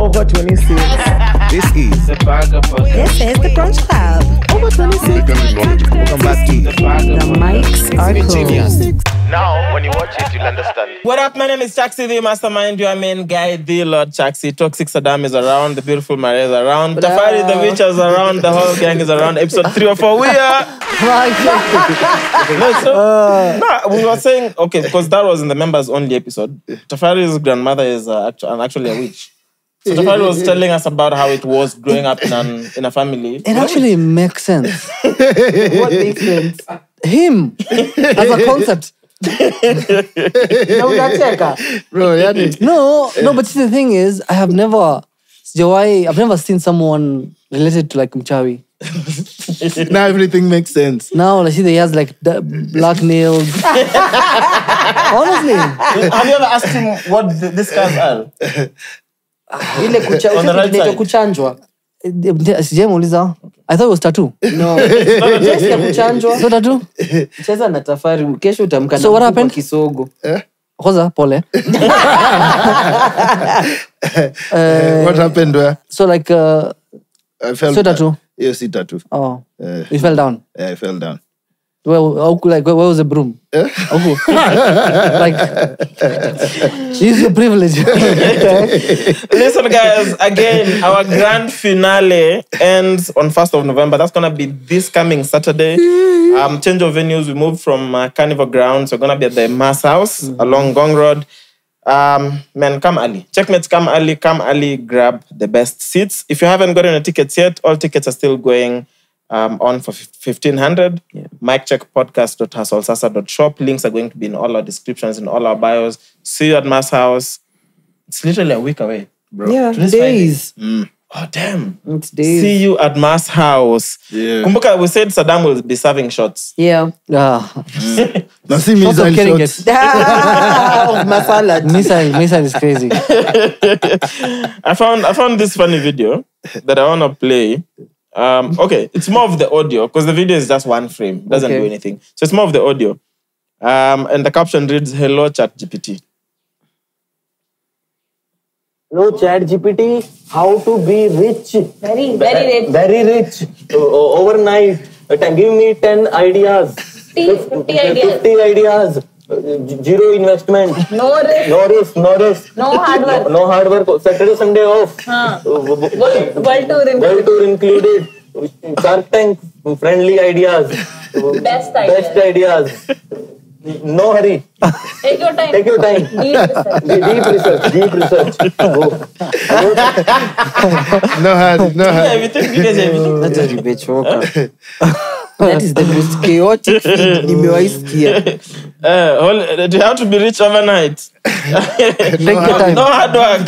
Over 26. This is The Bagger Podcast. This is the Brunch Club. Over 26. welcome back to The mics are cool. Now, when you watch it, you'll understand. What up? My name is Chaxy, the mastermind, your main guy, the Lord Chaxy. Toxic SADDAM is around, the beautiful Mariah is around, Tafari the witch is around, the whole gang is around. Episode 3 or 4, we are. We were saying, okay, because that was in the members only episode. Tafari's grandmother is actually a witch. So Tafari was telling us about how it was growing up in a family. It actually makes sense. What makes sense? Him as a concept. Bro, No, but see, the thing is, I've never seen someone related to like Mchawi. now everything makes sense. Now I see that he has like black nails. Honestly. Have you ever asked him what these guys are? Ile On the right side. kuchanjwa. Sijamuuliza. I thought it was tattoo. No. Just kuchanjwa. So tattoo? Cheza na Tafari. Kesho utamka So what na happened? Kisogo. Kwanza, pole. What happened where? So like, I fell so tattoo? Yes, see tattoo. Oh, you fell down. I fell down. Where was the broom? Like, use your privilege. Listen, guys, again, our grand finale ends on 1st of November. That's going to be this coming Saturday. Change of venues. We moved from Carnival Grounds. We're going to be at the Mwass house along Gong Road. Man, come early. Checkmates, come early, grab the best seats. If you haven't gotten a tickets yet, all tickets are still going on for 1,500. Yeah. miccheckpodcast.hustlesalsa.shop. Links are going to be in all our descriptions, in all our bios. See you at Mwass house. It's literally a week away, bro. Yeah, Today's days. Oh, damn. It's days. See you at Mwass house. Yeah. Kumbuka, we said SADDAM will be serving shots. Yeah. Now see Shots of missile getting shots. it. Masala. Missile is crazy. I found this funny video that I want to play. Okay, it's more of the audio because the video is just one frame, doesn't do anything. So it's more of the audio. And the caption reads, "Hello, ChatGPT." Hello, ChatGPT. How to be rich? Very rich. Very rich. Overnight. Give me 10 ideas. 50 ideas. 50 ideas. Zero investment. No risk. No risk. No risk. No hard work. No hard work. Saturday, Sunday off. World tour World tour included. Shark Tank. Friendly ideas. Best Best ideas. No hurry. Take your time. Take your time. Deep research. Deep research. Go. No hurry. Everything. That's a nimechoka. That is the most chaotic thing nimewaisikia. Do you have to be rich overnight? Take your time. No hard work.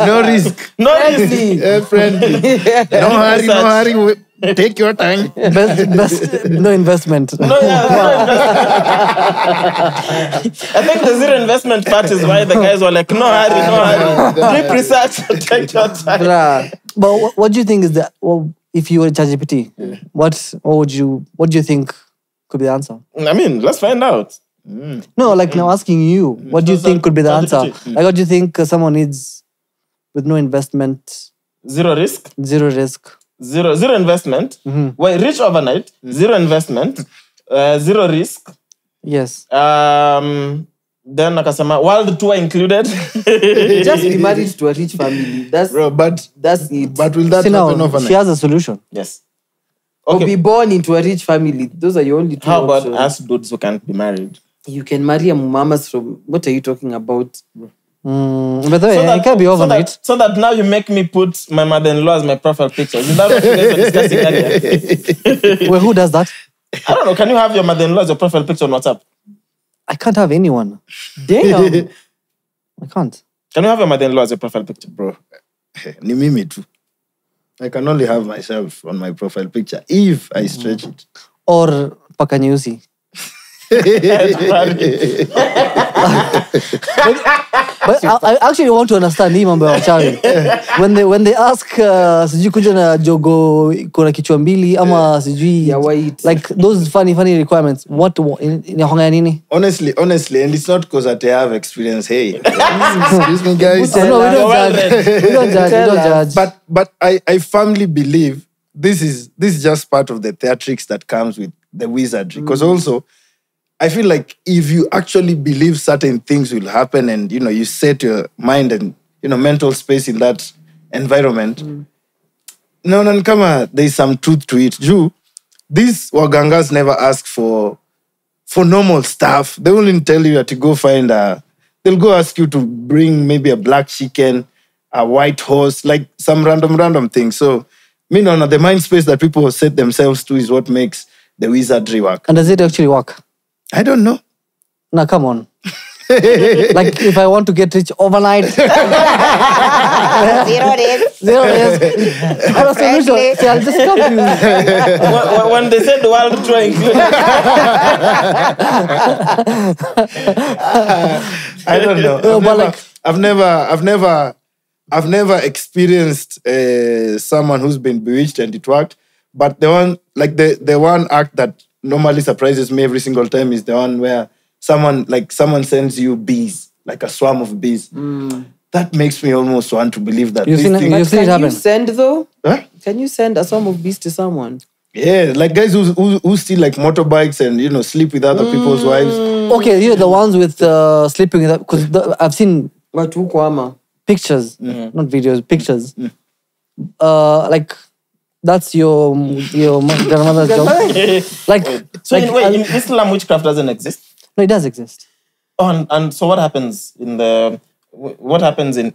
No risk. No risk. Friendly. No hurry. No hurry. Take your time. Best, no investment. No, I think the zero investment part is why the guys were like, no hurry. Deep research, take your time. But what do you think is the, well, if you were ChatGPT, what do you think could be the answer? I mean, let's find out. No, like now asking you, what do you think could be the answer? Like, what do you think someone needs with no investment? Zero risk. Zero risk. Zero investment. Wait, rich overnight. Zero investment. Zero risk. Yes. Then nakasema world tour included. Just be married to a rich family. That's it. But will that See now, happen overnight? she has a solution. Yes. Or be born into a rich family. Those are your only two How about options. us dudes who can't be married? You can marry a mamas from... What are you talking about? But it can't be overnight. So that now you make me put my mother-in-law as my profile picture. Is that what you guys were discussing earlier? Well, who does that? I don't know. Can you have your mother-in-law as your profile picture on WhatsApp? I can't have anyone. Damn. I can't. Can you have your mother-in-law as your profile picture? Bro, ni mimi too. I can only have myself on my profile picture if I stretch it. Or Pakanyusi. But I actually want to understand hii mambo ya wachawi. When they ask sijui kuja na jogo kuna kichwa mbili ama sijui Yeah, white. like those funny requirements, what inahonga nini? Honestly, and it's not because I have experience. Hey, excuse me, guys. No, we don't judge. We don't judge. But I firmly believe this is just part of the theatrics that comes with the wizardry. Because also, I feel like if you actually believe certain things will happen, and you set your mind and mental space in that environment, no, kama there's some truth to it. These wagangas never ask for normal stuff. They won't tell you that to go find they'll go ask you to bring maybe a black chicken, a white horse, like some random thing. So, the mind space that people set themselves to is what makes the wizardry work. And does it actually work? I don't know. Now, come on. Like, if I want to get rich overnight. 0 days. 0 days. What a solution. See, I'll just come to you. When they said the world triangle. I don't know. I've never experienced someone who's been bewitched and it worked. But the one act that normally surprises me every single time is the one where someone sends you bees, like a swarm of bees. That makes me almost want to believe that. You've seen it happen. Can you send though? Huh? Can you send a swarm of bees to someone? Yeah, like guys who steal like motorbikes and sleep with other people's wives. Okay, you're the ones with sleeping with, because I've seen pictures, not videos, pictures. Like that's your grandmother's job. Like, so in Islam, witchcraft doesn't exist. No, it does exist. Oh, and so what happens in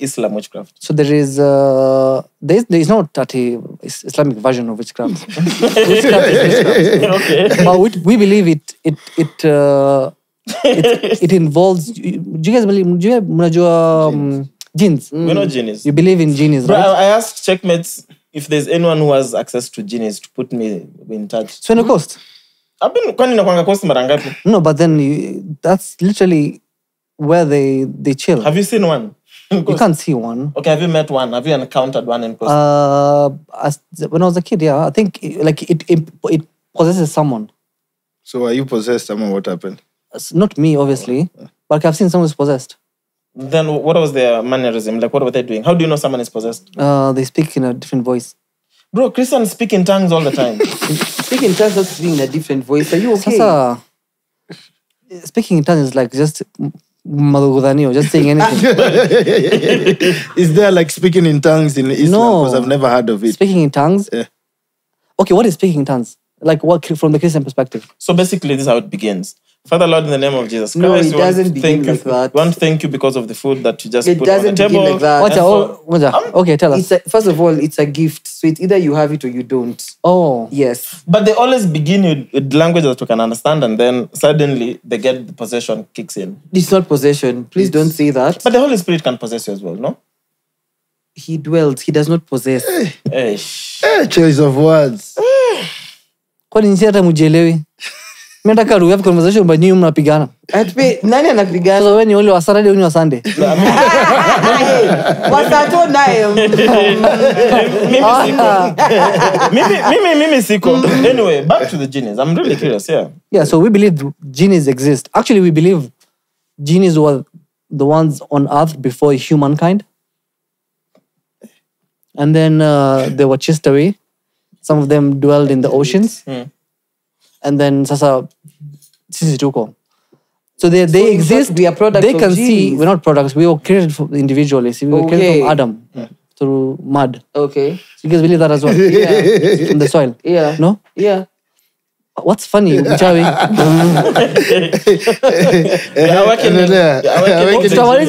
Islam witchcraft? So there is no Islamic version of witchcraft. Witchcraft is witchcraft. Okay. But we believe it involves. Do you guys believe? Mnajua jinns? We know genies. You believe in genies, Bro, right? I asked checkmates if there's anyone who has access to genies to put me in touch. So in the coast. I've been kwani nakwanga coast mara ngapi? No, but then that's literally where they chill. Have you seen one? You can't see one. Okay, have you met one? Have you encountered one in coast? When I was a kid, yeah, I think it possesses someone. So are you possessed? What happened? It's not me, obviously, but I've seen someone who's possessed. Then what was their mannerism? Like, what were they doing? How do you know someone is possessed? They speak in a different voice. Bro, Christians speak in tongues all the time. Speaking in tongues, not speaking in a different voice. Are you okay? Sasa, speaking in tongues is like just madugudanio, just saying anything. Is there like speaking in tongues in Islam? No. Because I've never heard of it. Speaking in tongues? Yeah. Okay, what is speaking in tongues? Like what from the Christian perspective? So basically, this is how it begins. Father Lord, in the name of Jesus Christ, No, it we want doesn't to begin thank like you. that. We want to thank you because of the food that you just It put on the doesn't table. begin like that. Okay, tell us. First of all, it's a gift. So it's either you have it or you don't. Oh. Yes. But they always begin with language that we can understand, and then suddenly they get the possession kicks in. It's not possession. Please don't say that. But the Holy Spirit can possess you as well, no? He dwells. He does not possess. Choice of words. Kwani nisi hata mujielewi? Mimi nataka we have conversation but nyinyi mnapigana. Nani anapigana? So wewe ni ule wa Saturday ni wa Sunday. Wasato naye. Mimi siko. Anyway, back to the genies. I'm really curious, yeah. Yeah, so we believe genies exist. Actually, we believe genies were the ones on earth before humankind. And then they were chased away. Some of them dwelled in the oceans. And then sasa sisi tuko. So they exist. We are products they can of see. genes. We're not products. We were created individually. See, we were created from Adam through mud. Okay. You guys believe that as well? Yeah. From the soil. Yeah. No? Yeah. What's funny, Mchawi?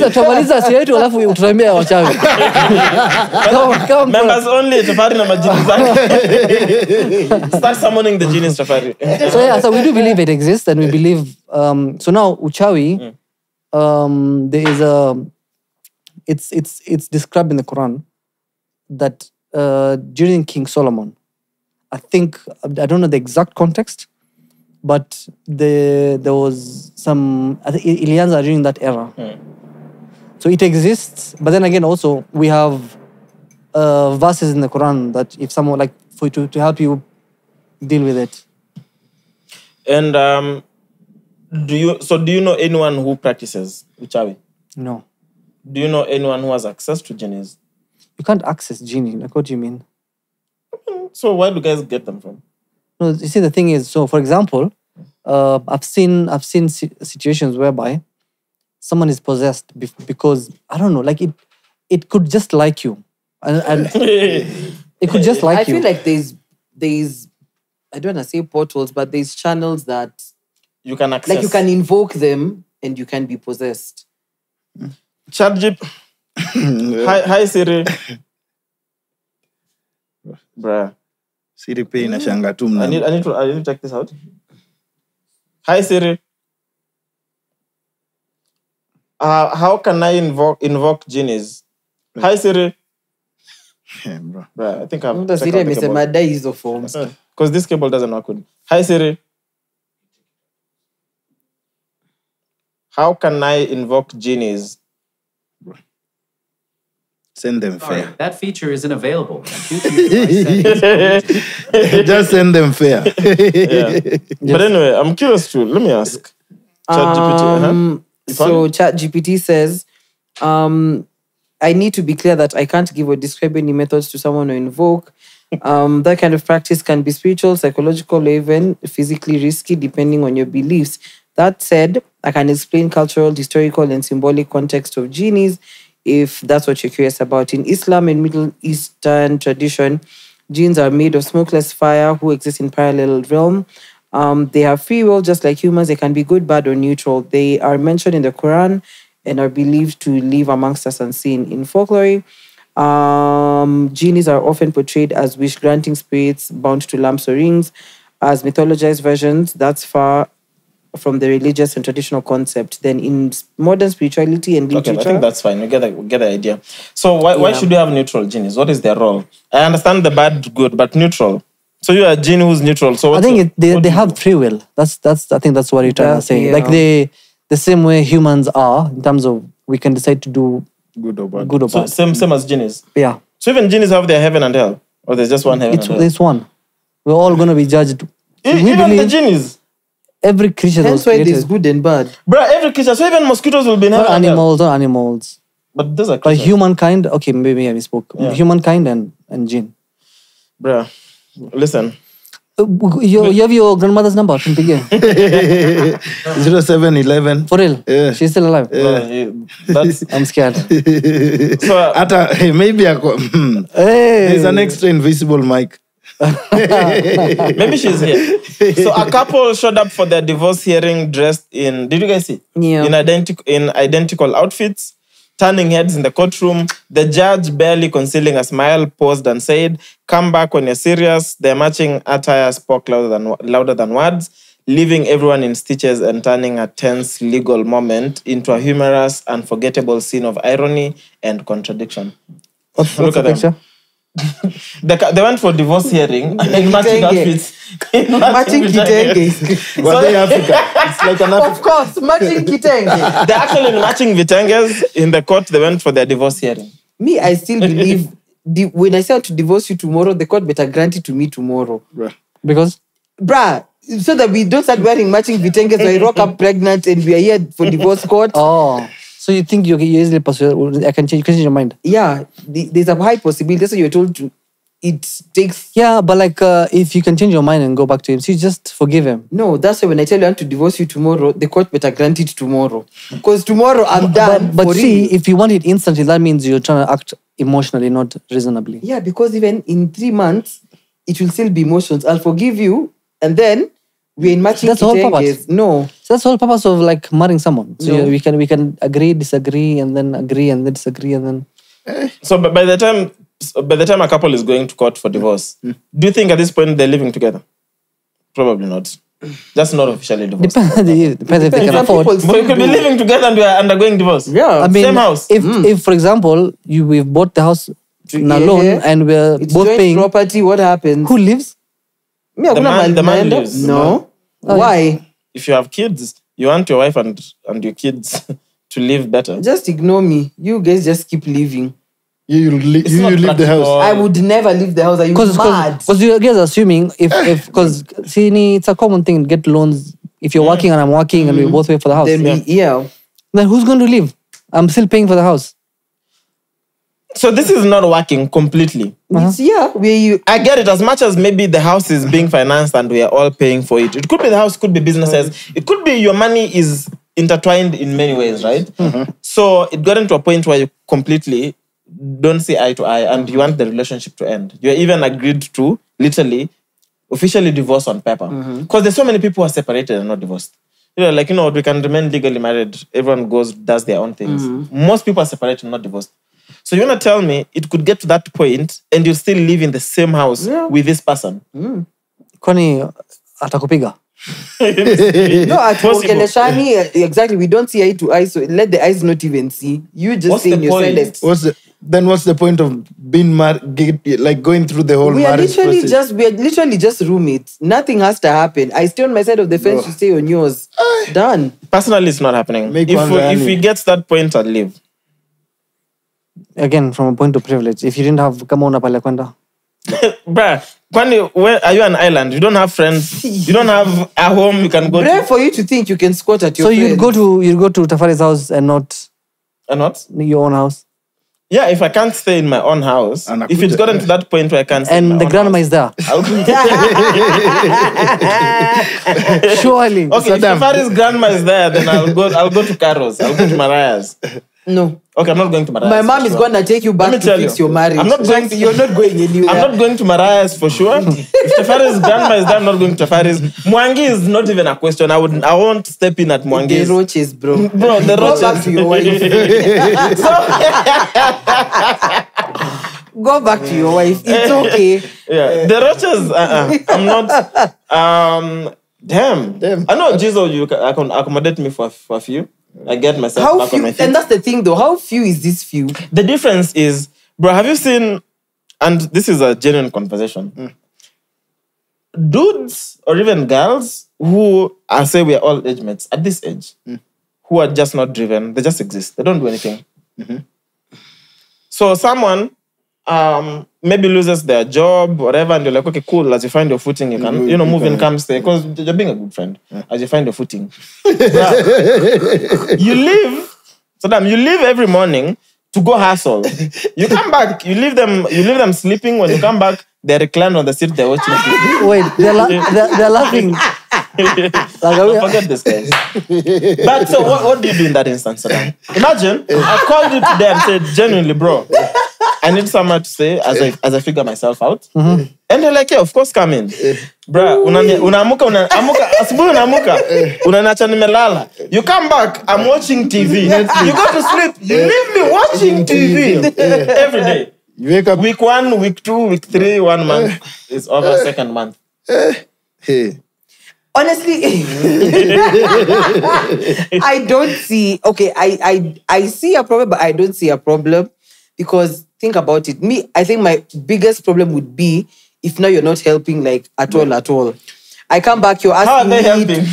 Tutamaliza si yetu alafu utatuambia wachawi. Members only, Tafari na majini zake. Start summoning the genies, Tafari. So yeah, so we do believe it exists, and we believe. So now uchawi, there is it's described in the Quran that during King Solomon, I don't know the exact context, but there was some, I think ilianza during that era. So it exists, but then again also we have verses in the Quran that if someone like for to help you deal with it. And do you know anyone who practices uchawi? No. Do you know anyone who has access to genies? You can't access genie. Like, what do you mean? So where do guys get them from? No, you see, the thing is, so for example, I've seen situations whereby someone is possessed because I don't know, like it could just like you, and it could just like I you. feel like there's I don't want to say portals, but there's channels that You can access. like you can invoke them and you can be possessed. ChatGPT. Hi Siri. Bruh. Siri pay inashanga tu I need to check this out. Hi Siri. How can I invoke genies? Hi Siri. Yeah, bro. Bruh, I think I'm Muda Siri amesema dai hizo forms. because this cable doesn't work good. Hi Siri. How can I invoke genies? Send them Sorry, fair. that feature isn't available. Due to your device settings, Just send them fair. But anyway, I'm curious too. Let me ask. ChatGPT. So ChatGPT says, I need to be clear that I can't give or describe any methods to someone or invoke. That kind of practice can be spiritual, psychological, or even physically risky depending on your beliefs. That said, I can explain cultural, historical, and symbolic context of genies if that's what you're curious about. In Islam and Middle Eastern tradition, jinns are made of smokeless fire who exist in parallel realm. They have free will just like humans. They can be good, bad, or neutral. They are mentioned in the Quran and are believed to live amongst us unseen. In folklore, genies are often portrayed as wish-granting spirits bound to lamps or rings. As mythologized versions, that's far from the religious and traditional concept. Then in modern spirituality and literature... Okay, I think that's fine. We get the idea. So why should you have neutral genies? What is their role? I understand the bad, good, but neutral. So you're a genie who's neutral. So I think they have free will. That's I think that's what you're trying to say. Yeah. Like the same way humans are in terms of we can decide to do Good or bad. good or So bad. same as genies. Yeah, So even genies have their heaven and hell? Or there's just one heaven and hell? it's one. We're all going to be judged. We Even the believe genies? every creature that was Hence why there's created. good and bad. Bruh, every creature. So even mosquitoes will be in heaven Not and hell. not animals. But those are But creatures. humankind, okay, maybe I misspoke. Yeah. Humankind and jinn. Bruh, listen. You have your grandmother's number from Pedicure. 0711. For real? Yeah. She's still alive? That's I'm scared. so. Hey, maybe Hey. there's an extra invisible mic. Maybe she's here. So a couple showed up for their divorce hearing dressed in, did you guys see? Yeah. In identical outfits, turning heads in the courtroom. The judge, barely concealing a smile, paused and said, "Come back when you're serious." Their matching attire spoke louder than words, leaving everyone in stitches and turning a tense legal moment into a humorous, unforgettable scene of irony and contradiction. What's Look the at them. picture? They went for divorce hearing in matching Kitenge. outfits. Matching kitenge. But they Africa. It's like an Of course, matching kitenge. They're actually matching vitenges in the court. They went for their divorce hearing. Me, I still believe when I say I want to divorce you tomorrow, the court better grant it to me tomorrow. Because Bruh, so that we don't start wearing matching vitenges or I rock up pregnant and we are here for divorce court. so you think you easily persuade? I can change your mind. Yeah, there's a high possibility. That's what you're told to. It takes... Yeah, but like if you can change your mind and go back to him, so you just forgive him. No, that's why when I tell you I want to divorce you tomorrow, the court better grant it tomorrow. Because tomorrow I'm done. But for see, real. if you want it instantly, that means you're trying to act emotionally, not reasonably. Yeah, because even in 3 months, it will still be emotions. I'll forgive you, and then we're in matching That's the whole kitenges. purpose. No. So that's the whole purpose of like marrying someone. So No. we can agree, disagree, and then agree and then disagree and then. So by the time a couple is going to court for divorce, do you think at this point they're living together? Probably not. Just not officially divorced. Depends if they can Some afford. people But you could be living together and we are undergoing divorce. Yeah. I mean, Same house. If for example, we've bought the house in a loan Yeah. and we're It's both joint paying, property. What happens? who lives? Me, The man hakuna lives. No. Why? If you have kids, you want your wife and your kids to live better. Just ignore me. You guys just keep living. You leave the practical. house. I would never leave the house. Are you mad? Because you guys are assuming because see, it's a common thing to get loans. If you're working and I'm working and we both pay for the house, Then then who's going to live? I'm still paying for the house. So this is not working completely. It's, where you. I get it. As much as maybe the house is being financed and we are all paying for it. It could be the house, could be businesses. It could be your money is intertwined in many ways, right? So it got into a point where you completely don't see eye to eye and you want the relationship to end. You're even agreed to literally officially divorce on paper. Because there's so many people who are separated and not divorced. Like, we can remain legally married. Everyone does their own things. Most people are separated, not divorced. So you want to tell me it could get to that point and you still live in the same house with this person? Kwani atakupiga? No, at Keleshani, exactly. We don't see eye to eye, so let the eyes not even see. You just say in your silence. What's the point of being married, like going through the whole marriage process? We are literally just roommates. Nothing has to happen. I stay on my side of the fence, you stay on yours. Done. Personally, it's not happening. If we get to that point, I'll leave. Again, from a point of privilege. If you didn't have, come on, pale kwenda. Bruh, where are you an island? You don't have friends. You don't have a home you can go to. For you to think you can squat at your So you'd go to Tafari's house and not your own house? Yeah, if I can't stay in my own house, if it's gotten to that point where I can't stay in my own house. And the grandma is there. Surely. Okay, if Tafari's grandma is there, then I'll go to Carol's. I'll go to Mariah's. No. Okay, I'm not going to Mariah's. My mom is going to take you back to fix your marriage. I'm not going you're not going anywhere. I'm not going to Mariah's for sure. If Tafari's grandma is there, I'm not going to Tafari's. Mwangi is not even a question. I won't step in at Mwangi's. The roaches, bro. Bro, the roaches. Go back to your wife. Go back to your wife. It's okay. Yeah. The roaches, I'm not... Damn. I know, Jizo, you can accommodate me for a few. I get myself back on my feet. And that's the thing though, how few is this few? The difference is, bro, have you seen, and this is a genuine conversation, dudes or even girls who I say we are all age mates at this age, who are just not driven, they just exist. They don't do anything. So someone maybe loses their job, whatever, and you're like, okay, cool, as you find your footing, you can, move in, come stay, because you're being a good friend. As you find your footing. You leave every morning to go hustle. You come back, you leave them sleeping. When you come back, they're reclined on the seat, they're watching TV. Wait, they're laughing. Forget this, guys. But so what do you do in that instance, Saddam? Imagine, I called you today and said, genuinely, bro, I need someone to say as I figure myself out. And they're like, yeah, of course, come in. Bruh, unaamuka, unanacha nimelala. You come back, I'm watching TV. You go to sleep, you leave me watching TV every day. You wake up. Week 1, week 2, week 3, 1 month is over, second month. Hey. Honestly, I don't see, okay, I see a problem, but I don't see a problem because think about it. I think my biggest problem would be if now you're not helping like at all. I come back, you're asking how are they me. helping?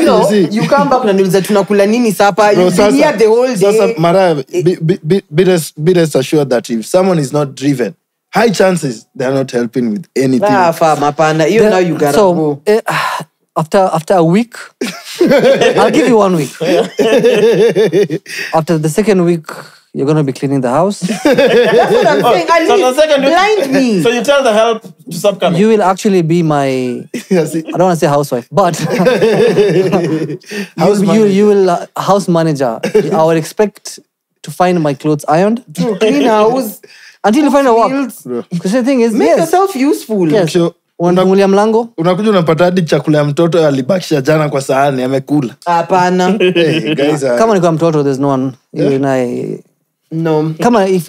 No. You come back and you're tunakula nini sapa. You've been here the whole day. Mariah, be rest assured that if someone is not driven, high chances they're not helping with anything. Mapana. Now you gotta go. After a week, I'll give you 1 week. After the second week, you're going to be cleaning the house. That's what I'm saying. So the second blind me. So you tell the help to stop coming. You will actually be my, I don't want to say housewife, but you will house manager. I would expect to find my clothes ironed. To clean house. Until you find a work. Because the thing is, make yourself useful. Yes. Unafungulia mlango. Unakuja unapata hadi chakula ya mtoto alibakisha jana kwa sahani amekula. Hapana. Hey, guys, kama ni kwa mtoto, there's no one. No. Kama if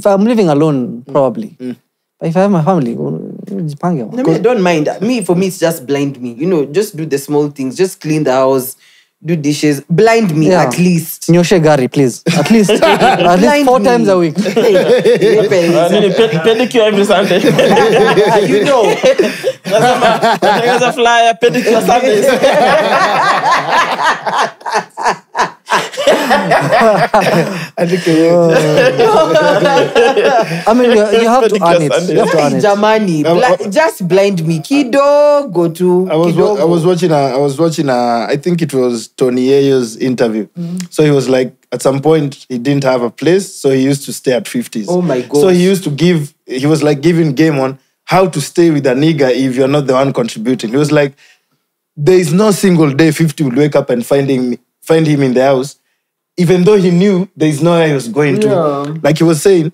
I'm living alone, probably. But if I have my family, jipange. I don't mind. For me, it's just blind me. Just do the small things. Just clean the house. do dishes. Blind me Yeah. at least. Nyoshe gari, please. At least 4 times a week. Pedicure every Sunday. You know. There's a flyer, pedicure Sundays. I think I mean, you have to earn it. You have to earn it. Jamani, just blind me. Kidogo tu. I was watching I think it was Tony Ayo's interview. So he was like, at some point he didn't have a place, so he used to stay at 50s. Oh my God. So he was like giving game on how to stay with a nigga if you're not the one contributing. He was like, there is no single day 50 would wake up and find him in the house, even though he knew there is nowhere he was going to. Yeah. Like he was saying,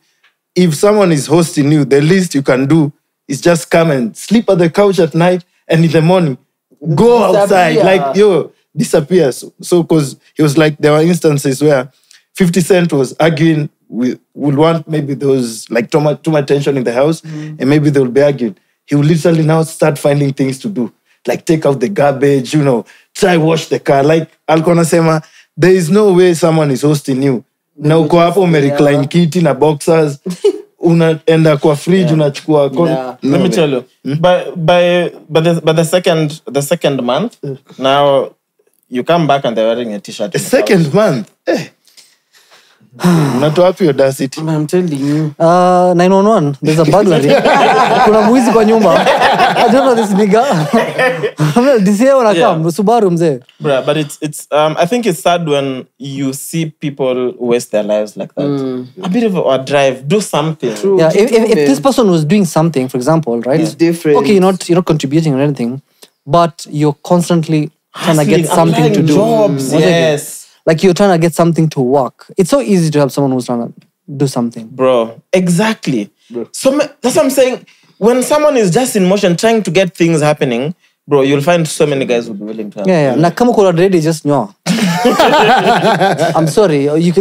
if someone is hosting you, the least you can do is just come and sleep at the couch at night, and in the morning, go outside. Like, disappear. So, because he was like, there were instances where 50 Cent was arguing would want maybe those like too much tension in the house, and maybe they will be arguing. He will literally now start finding things to do, like take out the garbage, try wash the car. Like alikuwa anasema, there is no way someone is hosting you. Na uko hapo umerecline kiti na boxers, unaenda kwa fridge unachukua. Let me tell you, by the second month, now you come back and they're wearing a t-shirt. The second month? Unatoa wapi audacity? I'm telling you. 911, there's a burglary. Kuna mwizi kwa nyumba. I don't know this nigga. This year when I come, Subaru mzee. Bruh, but it's I think it's sad when you see people waste their lives like that. A bit of a drive, do something. True. Yeah, if this person was doing something, for example, right? It's different. Okay, you're not contributing or anything, but you're constantly trying to get something to do. Jobs, yes. Like you're trying to get something to work. It's so easy to help someone who's trying to do something. Bro, exactly. So that's what I'm saying. When someone is just in motion trying to get things happening, bro, you'll find so many guys who will be willing to help. Yeah. Na kama kuna ready, just nyoa. I'm sorry. You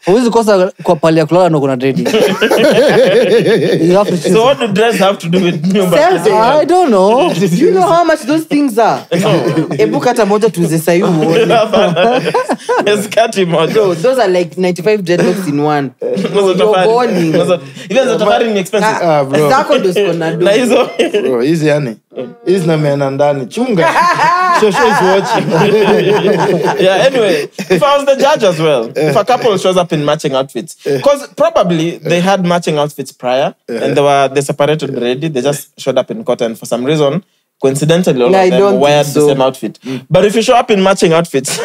huwezi kosa kwa pali ya kulala na kuna ready. You have to choose. So what do dress have to do with new I don't know. You know how much those things are? Ebu kata moja tuze sayu uone. Those are like 95 dreadlocks in one. You're burning. Even the Tafari ni expensive. Bro. Zako ndo siko na do. Na hizo. Bro, hizi yani. Hizi na mena ndani. Chunga. Shosho is watching. Yeah, anyway, if I was the judge as well, if a couple shows up in matching outfits, because probably they had matching outfits prior, and they separated already, they just showed up in court, and for some reason, coincidentally, all of them wear the same outfit. But if you show up in matching outfits,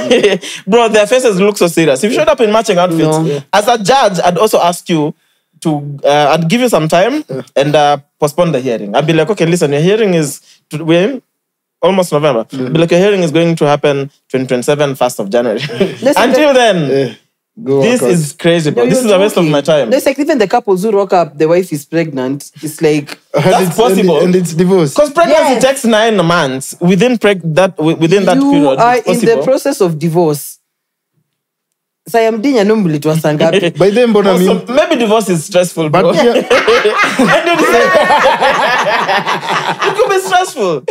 bro, their faces look so serious. If you showed up in matching outfits, as a judge, I'd also ask you to, I'd give you some time and postpone the hearing. I'd be like, okay, listen, your hearing is, we're almost November. Be like, your hearing is going to happen 2027, 1st of January. Until then, this is crazy, bro. This is a waste of my time. It's like even the couples who rock up, the wife is pregnant. It's like... That's possible. And it's divorce. Because pregnancy takes 9 months. Within that period, you are it's in possible. the process of divorce. Sayamdinya numbuli tu wasangapi. By then, Also, maybe divorce is stressful, bro. But yeah. It could be stressful.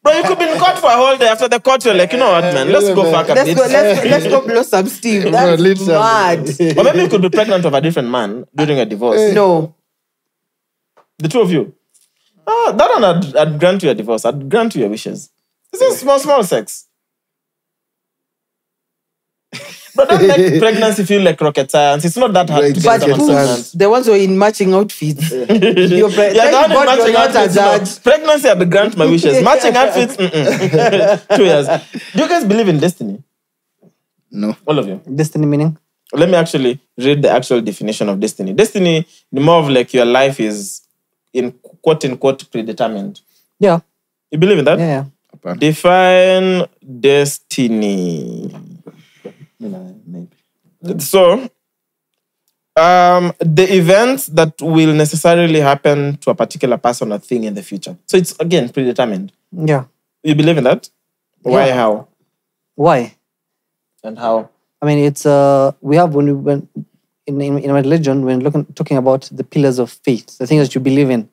Bro, you could be in court for a whole day. After the court, you're like, you know what, man? Let's go fuck a bit. Let's go blow some steam. That's mad. Or maybe you could be pregnant of a different man during a divorce. No. The two of you. Oh, that one I'd grant you a divorce. I'd grant you your wishes. This is small sex. But don't make pregnancy feel like rocket science. It's not that hard to get But someone pregnant. the ones who are in matching outfits. Yeah, the one in matching outfits. No. Pregnancy, I'd grant my wishes. Matching outfits, 2 years. Do you guys believe in destiny? No. All of you? Destiny meaning? Let me actually read the actual definition of destiny. Destiny, the more of like your life is in quote-unquote predetermined. Yeah. You believe in that? Yeah. Define destiny. Maybe. So, the events that will necessarily happen to a particular person or thing in the future. So it's, again, predetermined. Yeah. You believe in that? Why, Yeah. how? Why? And how? I mean, it's we have when we went in my religion when talking about the pillars of faith, the things that you believe in.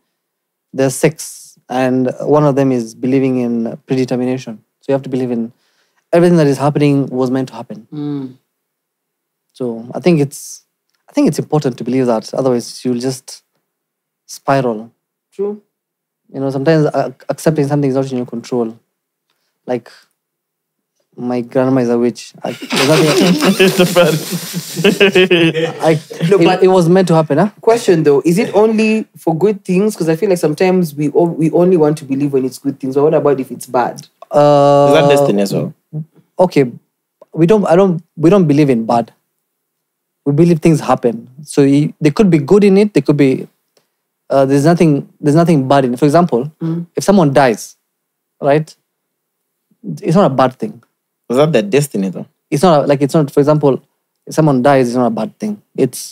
There's 6, and one of them is believing in predetermination. So you have to believe in, everything that is happening was meant to happen. So I think it's important to believe that. Otherwise, you'll just spiral. True. You know, sometimes accepting something is not in your control. Like, my grandma is a witch. It was meant to happen, huh? Question though, is it only for good things? Because I feel like sometimes we only want to believe when it's good things. But what about if it's bad? Is that destiny as well? Okay, we don't believe in bad. We believe things happen. So they could be good in it. They could be. There's nothing bad in it. For example, if someone dies, right? It's not a bad thing. Was that their destiny though? It's not. For example, if someone dies, it's not a bad thing.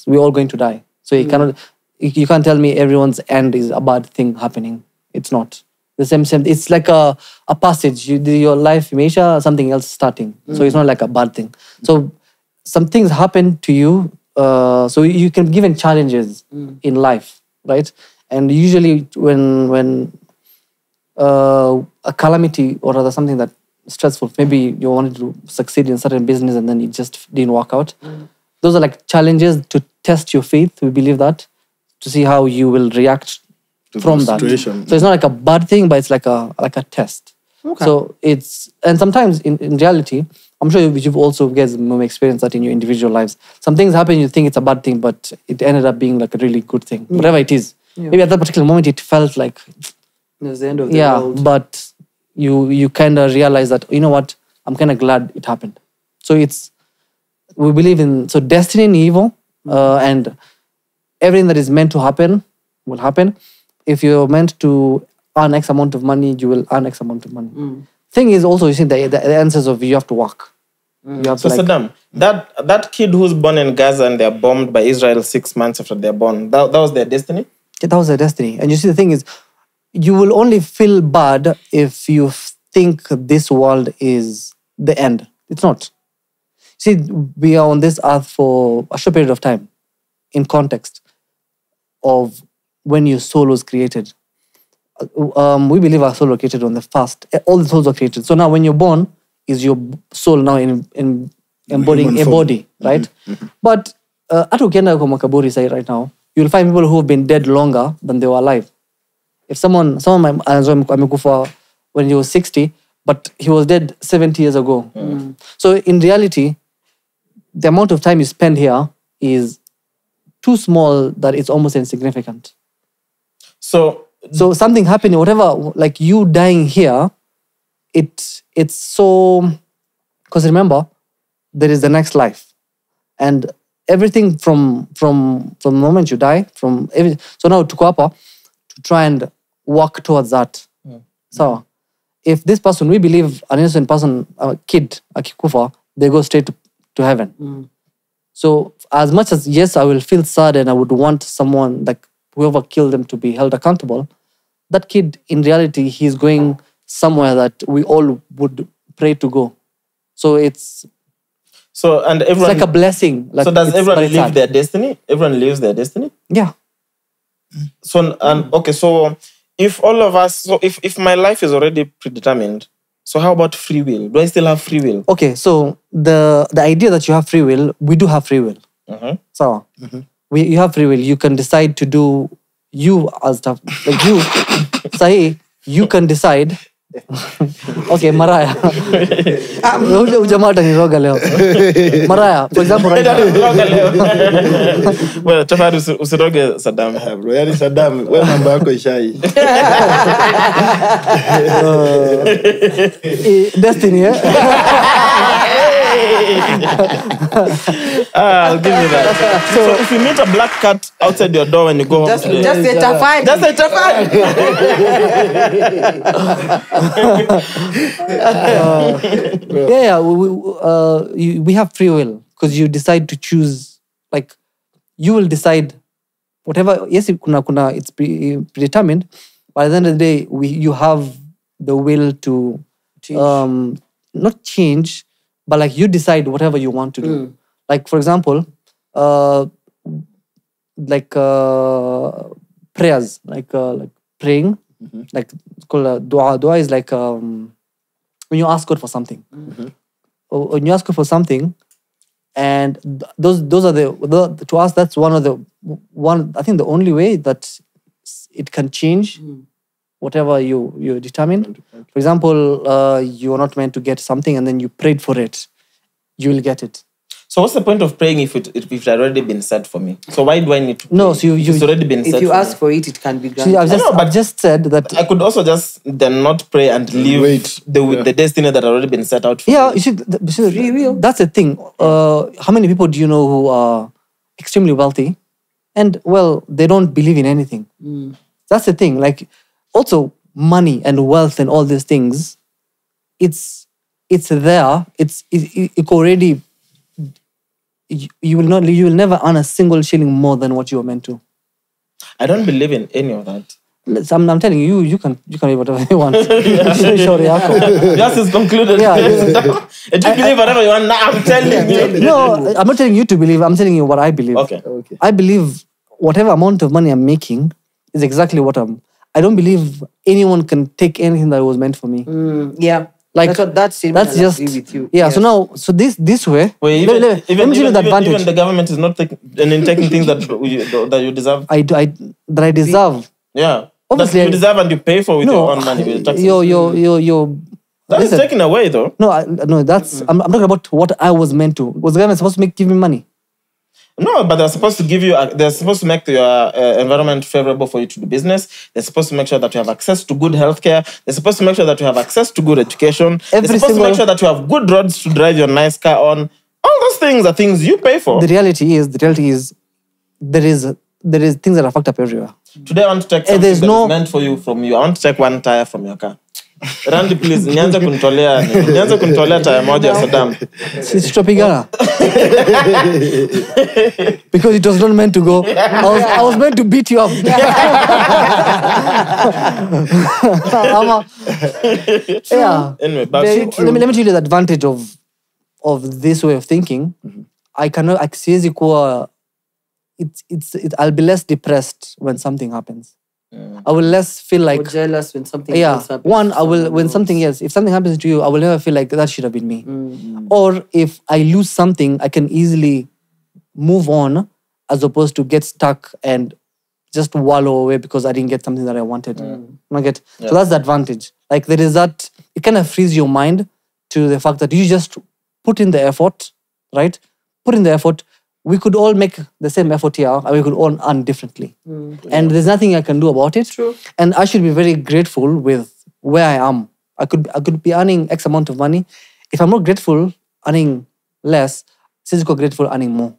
We're all going to die. So you can't tell me everyone's end is a bad thing happening. It's not. The same. It's like a passage. Your life, Misha, something else starting. So it's not like a bad thing. So some things happen to you. So you can be given challenges in life, right? And usually when a calamity or rather something that stressful, maybe you wanted to succeed in certain business and then it just didn't work out. Those are like challenges to test your faith. We believe that, to see how you will react from that. Situation. So it's not like a bad thing, but it's like a test. Okay. So and sometimes in reality, I'm sure you've also guys experienced that in your individual lives. Some things happen, you think it's a bad thing, but it ended up being like a really good thing. Whatever it is. Yeah. Maybe at that particular moment it felt like It was the end of the world. but you kind of realize that, you know what, I'm kind of glad it happened. So we believe in destiny and evil, and everything that is meant to happen will happen. If you're meant to earn X amount of money, you will earn X amount of money. Thing is also, you see the answers of you have to work. You have So to Saddam, that kid who's born in Gaza and they're bombed by Israel 6 months after they're born, that was their destiny? that was their destiny. And you see, the thing is, you will only feel bad if you think this world is the end. It's not. See, we are on this earth for a short period of time in context of when your soul was created. We believe our soul was created on the first. All the souls were created. So now when you're born, is your soul now in embodying a body, right? But hata ukienda kwa makaburi side right now, you'll find people who have been dead longer than they were alive. If someone amekufa when he was 60, but he was dead 70 years ago. So in reality, the amount of time you spend here is too small that it's almost insignificant. So something happening, whatever, like you dying here, it's so, because remember, there is the next life. And everything from the moment you die, so now tuko hapa to try and work towards that. So if this person, we believe an innocent person, a kid, akikufa, they go straight to heaven. So as much as, yes, I will feel sad and I would want someone, like whoever killed them, to be held accountable, that kid, in reality, he's going somewhere that we all would pray to go. So it's like a blessing. Like, so does everyone live their destiny? Everyone lives their destiny? Yeah. So okay, so if all of us, so if my life is already predetermined, so how about free will? Do I still have free will? Okay, so the idea that you have free will, we do have free will. So you have free will. You can decide to do you as stuff. Like you, Sahi, you can decide. Okay, Mariah. Ujamaa ataniroga leo. Mariah, for example, right now. Well, tafadhali usiroge Saddam. Bro, yani Saddam, wewe mambo yako ishai. Destiny, eh? I'll give you that. So if you meet a black cat outside your door when you go home today, Just say Tafari. just say Tafari. We have free will because you decide to choose. Like, you will decide whatever. Yes, it's predetermined, but at the end of the day, you have the will to not change, but like you decide whatever you want to do. Like, for example, prayers, like praying, like it's called dua. Dua is like when you ask God for something. when you ask for something, and those are the to us that's one I think the only way that it can change whatever you determine. For example, you are not meant to get something and then you prayed for it, you will get it. So what's the point of praying if it had already been set for me? So why do I need to pray? No, so it's already been set If you for ask me. for it, it can be granted. See, I've just said that. I could also just then not pray and leave the destiny that had already been set out for Yeah, me. you should. That's the thing. How many people do you know who are extremely wealthy, and well, they don't believe in anything? That's the thing. Like, also money and wealth and all these things, it's there. It already. You will never earn a single shilling more than what you were meant to. I don't believe in any of that. I'm telling you, you can believe whatever you want. Just is concluded. Yeah. If you believe whatever you want, now I'm telling you. No, I'm not telling you to believe. I'm telling you what I believe. Okay. I believe whatever amount of money I'm making is exactly what I don't believe anyone can take anything that was meant for me. Yeah. Like that's just agree with you. yeah. Yes. So now, this way. Wait, let me give you the advantage. Even the government is not taking things that you deserve. I deserve. Yeah. Obviously, that you deserve and you pay for with your own money. With taxes. That is taken away though. No, that's I'm talking about what I was meant to. Was the government supposed to give me money? No, but they're supposed to give you. They're supposed to make your environment favorable for you to do business. They're supposed to make sure that you have access to good healthcare. They're supposed to make sure that you have access to good education. They're supposed to make sure that you have good roads to drive your nice car on. All those things are things you pay for. The reality is there is things that are fucked up everywhere. Today I want to take something that is meant for you from you. I want to take one tire from your car. Randy, please, nianze kunitolea tire moja ya Saddam. Sisi tutapigana. Because it was not meant to go. I was meant to beat you up. Yeah. Anyway, back So, let me tell you the advantage of this way of thinking. I siwezi kuwa I'll be less depressed when something happens. I will less feel like or jealous when something else happens. One, I will when something else. If something happens to you, I will never feel like that should have been me. Or if I lose something, I can easily move on, as opposed to get stuck and just wallow away because I didn't get something that I wanted. So that's the advantage. Like there is that. It kind of frees your mind to the fact that you just put in the effort, right? Put in the effort. We could all make the same effort here, and we could all earn differently. And there's nothing I can do about it. True. And I should be very grateful with where I am. I could be earning X amount of money. If I'm not grateful, earning less, since I'm grateful, earning more.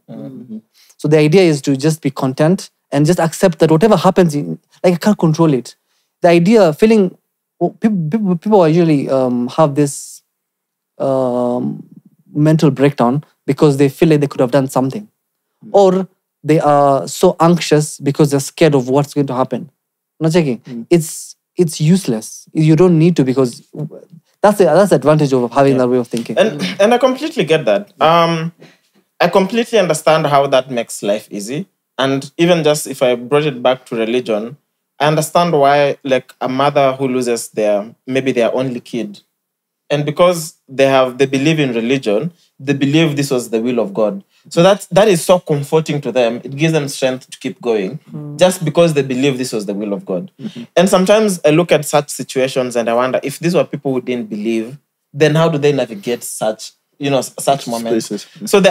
So the idea is to just be content and just accept that whatever happens, I can't control it. The idea, feeling, people usually have this mental breakdown because they feel like they could have done something. Or they are so anxious because they're scared of what's going to happen. I'm not checking. It's useless. You don't need to, because that's the advantage of having that way of thinking. And I completely get that. I completely understand how that makes life easy. And even just if I brought it back to religion, I understand why, like, a mother who loses their only kid, and because they believe in religion, they believe this was the will of God. So that is so comforting to them. It gives them strength to keep going, just because they believe this was the will of God. And sometimes I look at such situations and I wonder, if these were people who didn't believe, then how do they navigate such moments? So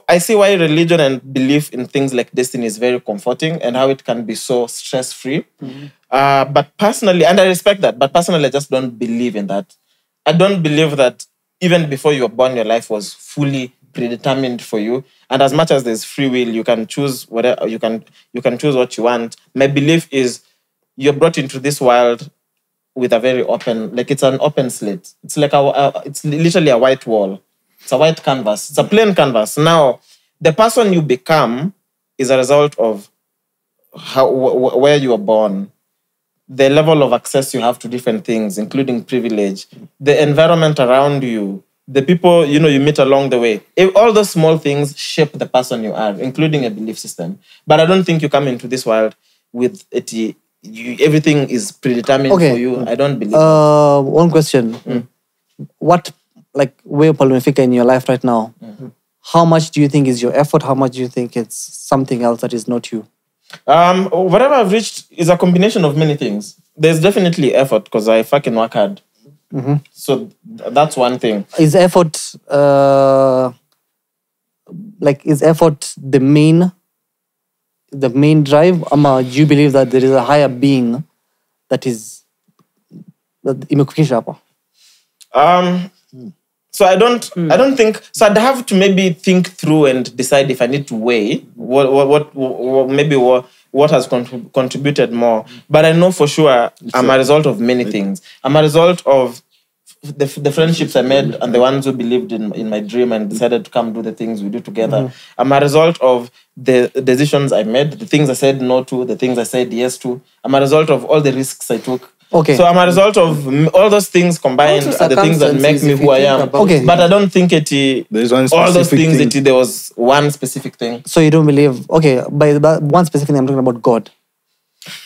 I see why religion and belief in things like destiny is very comforting, and how it can be so stress-free. But personally, and I respect that, but personally I just don't believe in that. I don't believe that even before you were born, your life was fully predetermined for you. And as much as there's free will, you can choose whatever you can choose what you want. My belief is you're brought into this world with a very open, like it's an open slate. It's like it's literally a white wall. It's a white canvas. It's a plain canvas. Now, the person you become is a result of where you were born, the level of access you have to different things, including privilege, the environment around you, the people you meet along the way. All those small things shape the person you are, including a belief system. But I don't think you come into this world with everything is predetermined for you. I don't believe. One question: What like wewe pale umefika in your life right now, how much do you think is your effort? How much do you think it's something else that is not you? Whatever I've reached is a combination of many things. There's definitely effort because I fucking work hard. So that's one thing. Is effort the main drive? Do you believe that there is a higher being that is imekufikisha hapa? So I don't think so. I'd have to maybe think through and decide if I need to weigh what has contributed more. But I know for sure I'm a result of many things. I'm a result of the friendships I made and the ones who believed in my dream and decided to come do the things we do together. I'm a result of the decisions I made, the things I said no to, the things I said yes to. I'm a result of all the risks I took. Okay. So I'm a result of all those things combined are the things that make me who I am. Okay. But I don't think there's one all those specific things thing. there was one specific thing. So you don't believe? Okay, by one specific thing, I'm talking about God.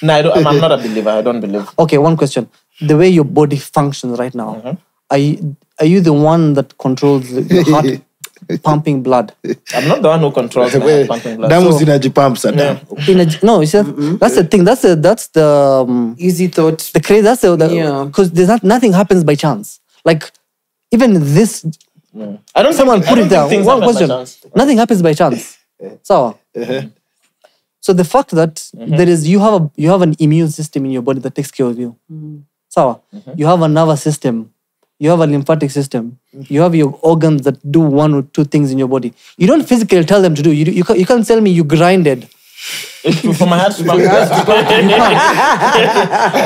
No, I'm not a believer. I don't believe. Okay, one question: the way your body functions right now, are you the one that controls the heart pumping blood? I'm not the one who controls my heart pumping blood. Damu zinajipump Saddam. No, you said that's the thing. That's the Easy thought. the crazy. That's the because nothing happens by chance. Like even this, I don't someone think, put I it don't down. think things One happen by question: chance. nothing happens by chance. So, so the fact that there is you have an immune system in your body that takes care of you. So you have a nervous system. You have a lymphatic system. You have your organs that do one or two things in your body. You don't physically tell them to do. You can't tell me you grinded. For my heart to pump blood.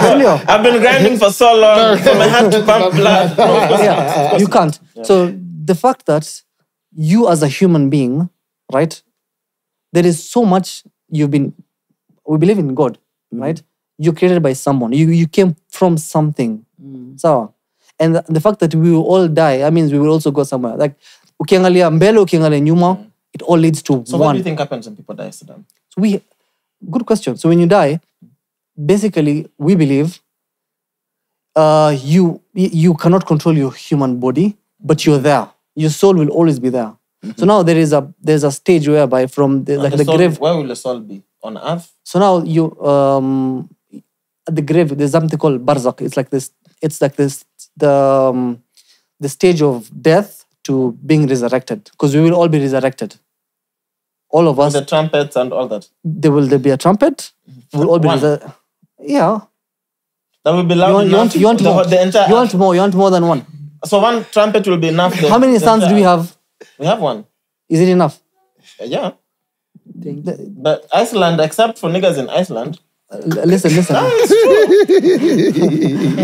Julio. I've been grinding for so long for my heart to pump blood. No, of course not. Yeah, you can't. So the fact that you as a human being, right? There is so much we believe in God, right? You're created by someone. You came from something. So, and the fact that we will all die, that means we will also go somewhere. Like, ukiangalia mbele, ukiangalia nyuma, it all leads to So one. what do you think happens when people die, Saddam? So good question. So when you die, basically we believe you cannot control your human body, but you're there. Your soul will always be there. So now there's a stage whereby from the soul, grave. Where will the soul be? On earth? So now you at the grave there's something called barzakh. It's like this. It's like this the stage of death to being resurrected, because we will all be resurrected. All of us. With the trumpets and all that. There'll be a trumpet. We'll all be resurrected. Yeah. That will be loud enough. You want more? The entire You want more? You want more than one? So one trumpet will be enough. How many sons do we have? We have one. Is it enough? Yeah. But Iceland, except for niggas in Iceland. Listen.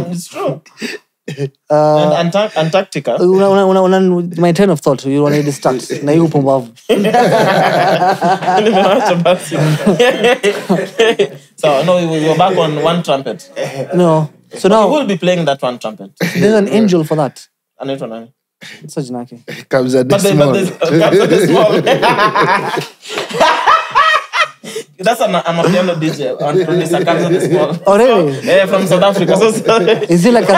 It's true. And Antarctica. My train of thought, you want to distract. Na hiyo pumbavu. So no, we were back on one trumpet. No. So now we will be playing that one trumpet. There's an angel for that. An angel. Such Naki. Kabza But there's small. That's an Amapiano DJ on producer Kabza the Small. Oh really? Yeah, from South Africa. So, is he like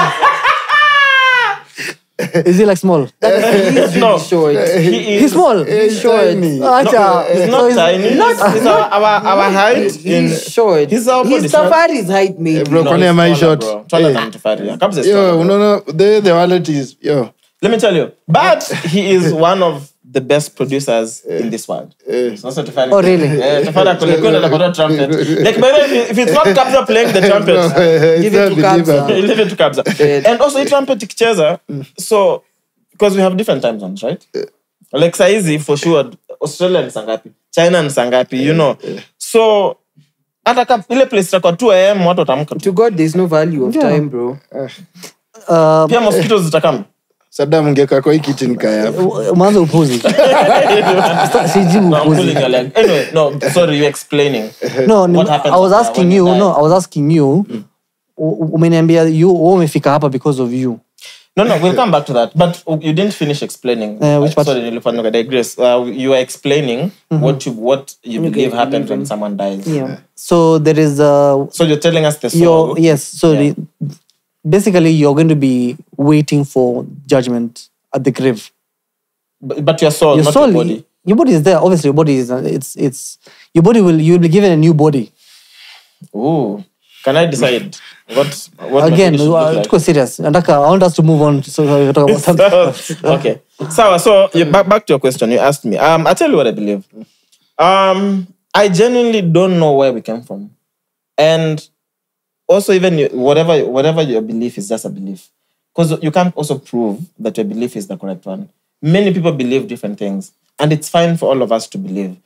is he like small? No, Short. He's small. He's short. He's not tiny. He's our height. He's short. He's our body. He's Tafari's height, maybe. Bro, No, kwani am I he's short? taller, bro. Taller than Tafari. Kabza is Yo, taller, bro. no, the wallet is, yo. Let me tell you. But he is one of the best producers in this world. It's also Tafari. Oh really? Tafari kulikuwa na bado trumpet. Like, by the way, if it's not Kabza playing the trumpet, Give it to Kabza. leave it to Kabza. And also, hii trumpet ikicheza, so, because we have different time zones, right? Like, saizi, for sure, Australia ni sangapi, China ni sangapi, you know. So, hata ile place itakuwa 2 AM, watu wataamka tu. To God, there's no value of time, bro. Pia mosquitoes zitakama. Saddam ungeka kwa hii kitchen kaya. Mwanzo upuzi. Sijibu No, I'm upuzi. pulling your leg. Anyway, no, sorry, you're explaining. No, What happens I was asking when you. die? No, I was asking you. Umeniambia you umefika hapa because of you. No, we'll come back to that. But you didn't finish explaining. Which part? Sorry, I digress. You were explaining what you believe happens when someone dies. Yeah. So there is So you're telling us the soul. Yes. So basically, you're going to be waiting for judgment at the grave. But your soul, Your not soul, your body. your body is there. Obviously, your body is. It's your body you will be given a new body. Ooh. Can I decide what my Again, body should look like? go serious. Andaka, I want us to move on. So we talk about something. Okay. So back to your question. You asked me. I'll tell you what I believe. I genuinely don't know where we came from. And also even whatever your belief is just a belief. Because you can't also prove that your belief is the correct one. Many people believe different things. And it's fine for all of us to believe.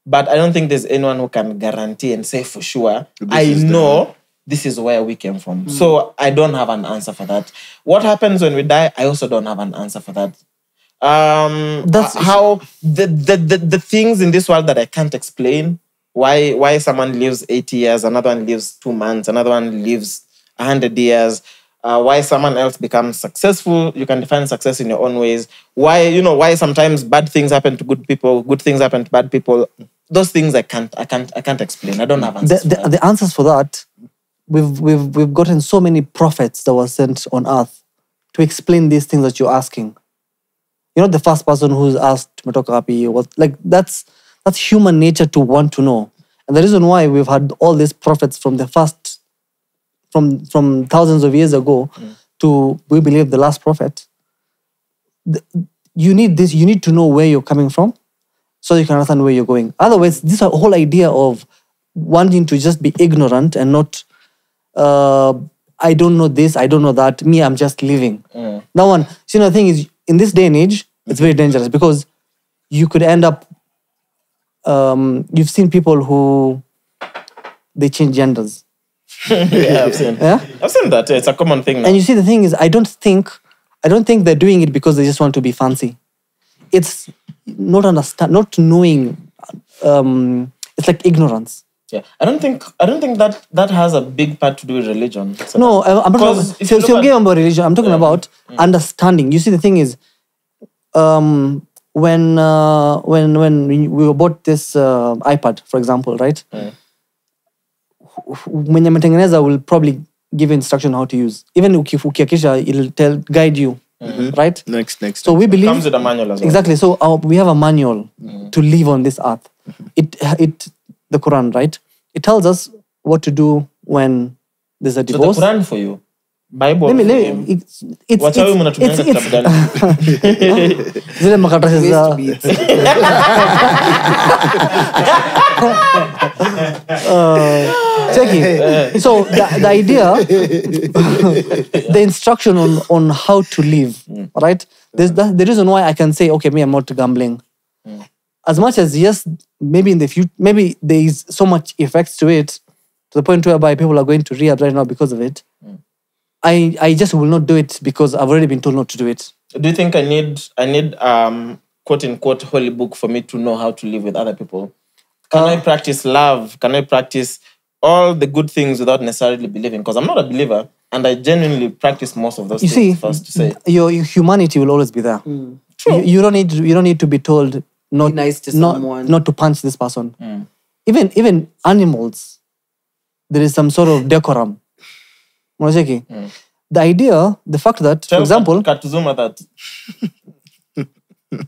But I don't think there's anyone who can guarantee and say for sure, I know this is where we came from. So I don't have an answer for that. What happens when we die? I also don't have an answer for that. That's how the things in this world that I can't explain. Why someone lives 80 years, another one lives 2 months, another one lives 100 years. Why someone else becomes successful. You can define success in your own ways. Why sometimes bad things happen to good people, good things happen to bad people. Those things I can't explain. I don't have answers. The answers for that, we've gotten so many prophets that were sent on earth to explain these things that you're asking. You're not the first person who's asked Metokapi. That's human nature to want to know. And the reason why we've had all these prophets from thousands of years ago to, we believe, the last prophet. You need this. You need to know where you're coming from so you can understand where you're going. Otherwise, this whole idea of wanting to just be ignorant and not, I don't know this, I don't know that, me, I'm just living. That one, the thing is, in this day and age, it's very dangerous because you could end up, you've seen people who, they change genders. Yeah, I've seen. Yeah? I've seen that. It's a common thing now. And you see, the thing is, I don't think they're doing it because they just want to be fancy. It's not knowing. It's like ignorance. Yeah, I don't think that has a big part to do with religion. So no, I'm not talking about religion. I'm talking about understanding. You see, the thing is, when we bought this iPad, for example, right? Mwenye ametengeneza will probably give you instruction how to use. Even ukiakisha, it'll guide you, right? Next. So we believe... It comes with a manual as well. Exactly. So we have a manual to live on this earth. The Quran, right? It tells us what to do when there's a divorce. So the Quran for you? Bible Let me, Wacha wewe mnatumia kitabu gani? Zile makaratasi za Cheque. So the idea, the instruction on how to live, right? There's the reason why I can say, okay, I'm not gambling. As much as, yes, maybe in the future, maybe there is so much effects to it, to the point whereby people are going to rehab right now because of it. I just will not do it because I've already been told not to do it. Do you think I need quote unquote holy book for me to know how to live with other people? Can I practice love? Can I practice all the good things without necessarily believing? Because I'm not a believer and I genuinely practice most of those things. You see, first to say. Your humanity will always be there. True. You don't need to be told not Be nice to someone. not to punch this person. Even animals, there is some sort of decorum. The idea, the fact that, for example... Katuzuma that.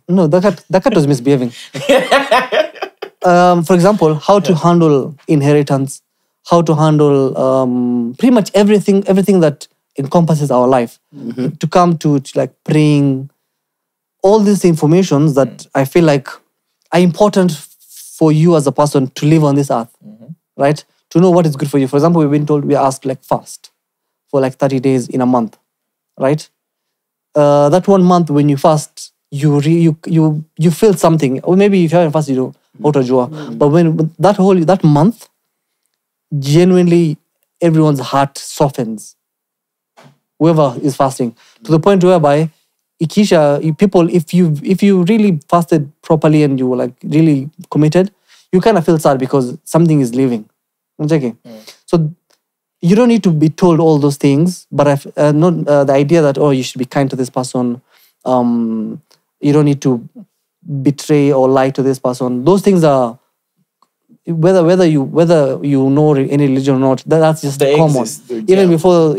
No, the cat was misbehaving. For example, how to handle inheritance, how to handle pretty much everything that encompasses our life. To come to like praying, all these informations that I feel like are important for you as a person to live on this earth, right? To know what is good for you. For example, we're asked like fast for like 30 days in a month, right? That 1 month when you fast, you feel something. Or maybe if you haven't fasted, you don't. But when that month, genuinely everyone's heart softens. Whoever is fasting. To the point whereby people, if you really fasted properly and you were like really committed, you kind of feel sad because something is leaving. So you don't need to be told all those things, but not the idea that, you should be kind to this person. You don't need to betray or lie to this person. Those things are, whether you know any religion or not, that's just common. Even before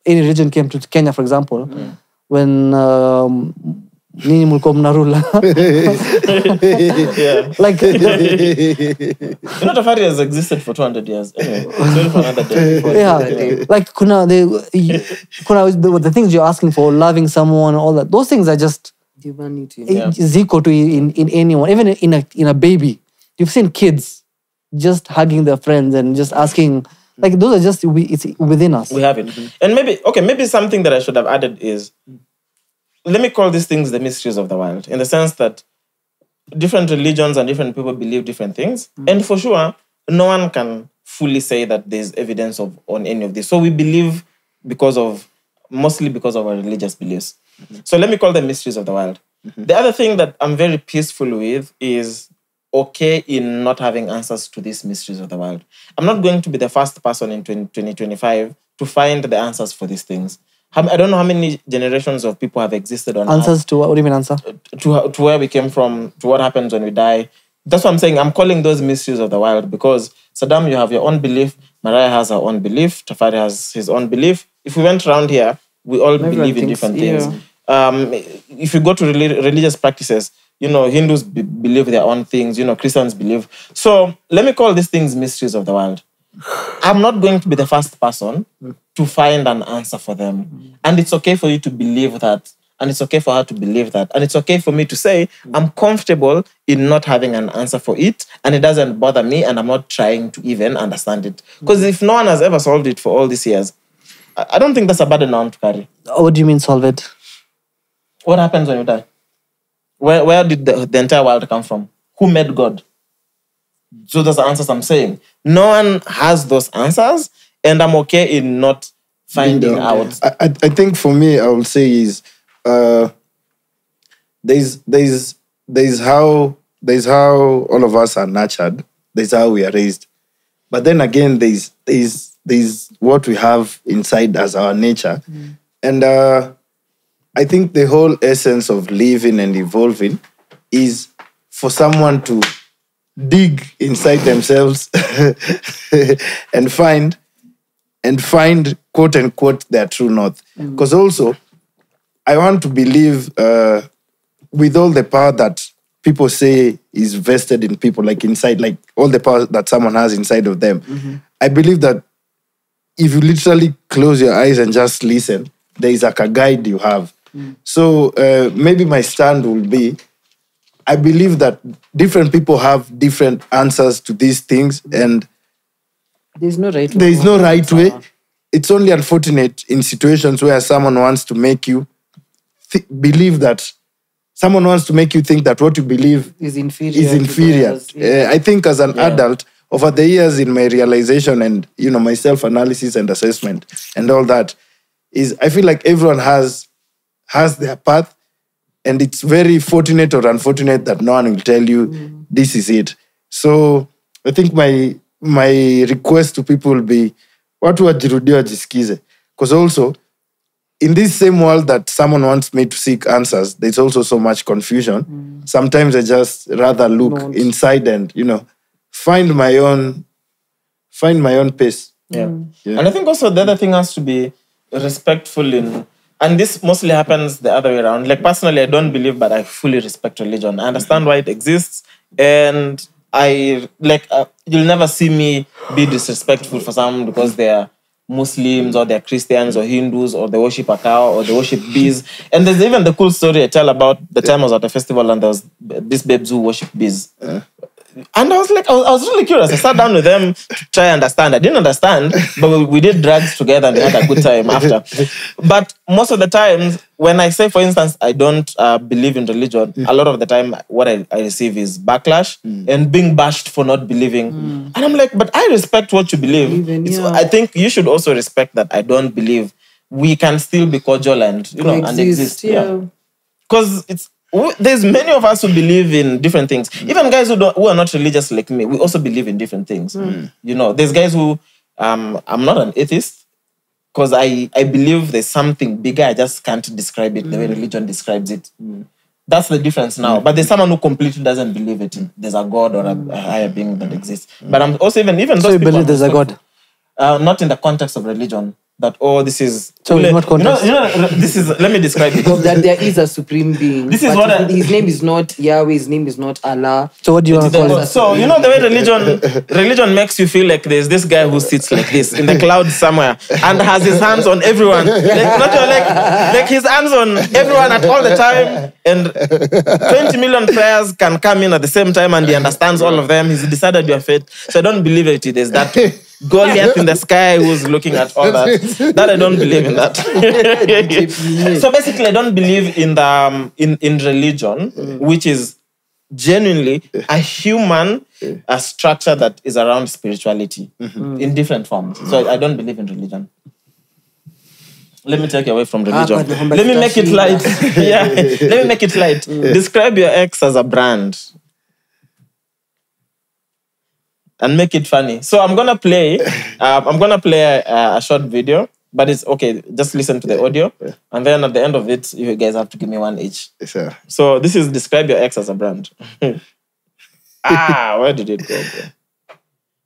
any religion came to Kenya, for example, when nini mulikuwa mnarula. Yeah. Like You know, Tafari has existed for 200 years. Anyway, sorry for another day. yeah, like the things you're asking for, loving someone, all that, those things are just Humanity. ziko to in anyone, even in a baby. You've seen kids just hugging their friends and just asking, like those are just it's within us. We have it. And maybe something that I should have added is, let me call these things the mysteries of the world, in the sense that different religions and different people believe different things. And for sure, no one can fully say that there's evidence on any of this. So we believe mostly because of our religious beliefs. So let me call them mysteries of the world. The other thing that I'm very peaceful with is okay in not having answers to these mysteries of the world. I'm not going to be the first person in 2025 to find the answers for these things. I don't know how many generations of people have existed on Answers Earth, to what do you mean answer? to where we came from, to what happens when we die. That's what I'm saying. I'm calling those mysteries of the world because Saddam, you have your own belief. Mariah has her own belief. Tafari has his own belief. If we went around here, we all believe in different things. If you go to religious practices, Hindus believe their own things, Christians believe. So let me call these things mysteries of the world. I'm not going to be the first person to find an answer for them. And it's okay for you to believe that. And it's okay for her to believe that. And it's okay for me to say, I'm comfortable in not having an answer for it. And it doesn't bother me. And I'm not trying to even understand it. Because if no one has ever solved it for all these years, I don't think that's a burden on to carry. What do you mean solve it? What happens when you die? Where did the entire world come from? Who made God? So those are answers I'm saying. No one has those answers, and I'm okay in not finding out. I think for me, I will say is there's how all of us are nurtured. There's how we are raised. But then again, there's what we have inside as our nature. And I think the whole essence of living and evolving is for someone to dig inside themselves and find quote unquote their true north. Because also, I want to believe with all the power that people say is vested in people, like inside, like all the power that someone has inside of them. I believe that if you literally close your eyes and just listen, there is like a guide you have. So maybe my stand will be, I believe that different people have different answers to these things, and there's no right way. There is no right way. It's only unfortunate in situations where someone wants to make you believe that, someone wants to make you think that what you believe is inferior. I think as an adult, over the years in my realization and my self-analysis and assessment and all that, is I feel like everyone has their path. And it's very fortunate or unfortunate that no one will tell you this is it. So I think my request to people will be, watu wajirudia wajisikize. Because also, in this same world that someone wants me to seek answers, there's also so much confusion. Sometimes I just rather look inside and, find my own pace. Yeah. And I think also the other thing has to be respectful in. And this mostly happens the other way around. Like personally, I don't believe, but I fully respect religion. I understand why it exists. And you'll never see me be disrespectful for someone because they're Muslims or they're Christians or Hindus or they worship a cow or they worship bees. And there's even the cool story I tell about the time I was at a festival and there was these babes who worship bees. And I was like, I was really curious. I sat down with them to try and understand. I didn't understand, but we did drugs together and we had a good time after. But most of the times, when I say, for instance, I don't believe in religion, a lot of the time, what I receive is backlash and being bashed for not believing. And I'm like, but I respect what you believe. I think you should also respect that I don't believe. We can still be cordial and, and exist. Because there's many of us who believe in different things. Even guys who are not religious like me, we also believe in different things. There's guys who, I'm not an atheist because I believe there's something bigger. I just can't describe it the way religion describes it. That's the difference now. But there's someone who completely doesn't believe it. There's a God or a higher being that exists. But I'm also even so those you people believe there's a God? Not in the context of religion. that, oh, this is... So in what context? This is... Let me describe it. That there is a supreme being. This is but what his name is not Yahweh, his name is not Allah. So what do you want to call it? So, you know the way religion makes you feel like there's this guy who sits like this in the clouds somewhere and has his hands on everyone. Like his hands on everyone at all the time. And 20 million prayers can come in at the same time and he understands all of them. He's decided your fate. So I don't believe it. There's that Goliath in the sky who's looking at all that. That I don't believe in that. So basically, I don't believe in the in religion, which is genuinely a human structure that is around spirituality in different forms. So I don't believe in religion. Let me take you away from religion. Let me make it light. Yeah, let me make it light. Describe your ex as a brand. And make it funny. So I'm gonna play. A short video, but it's okay. Just listen to the audio, and then at the end of it, you guys have to give me one each. Sure. So this is describe your ex as a brand. Where did it go?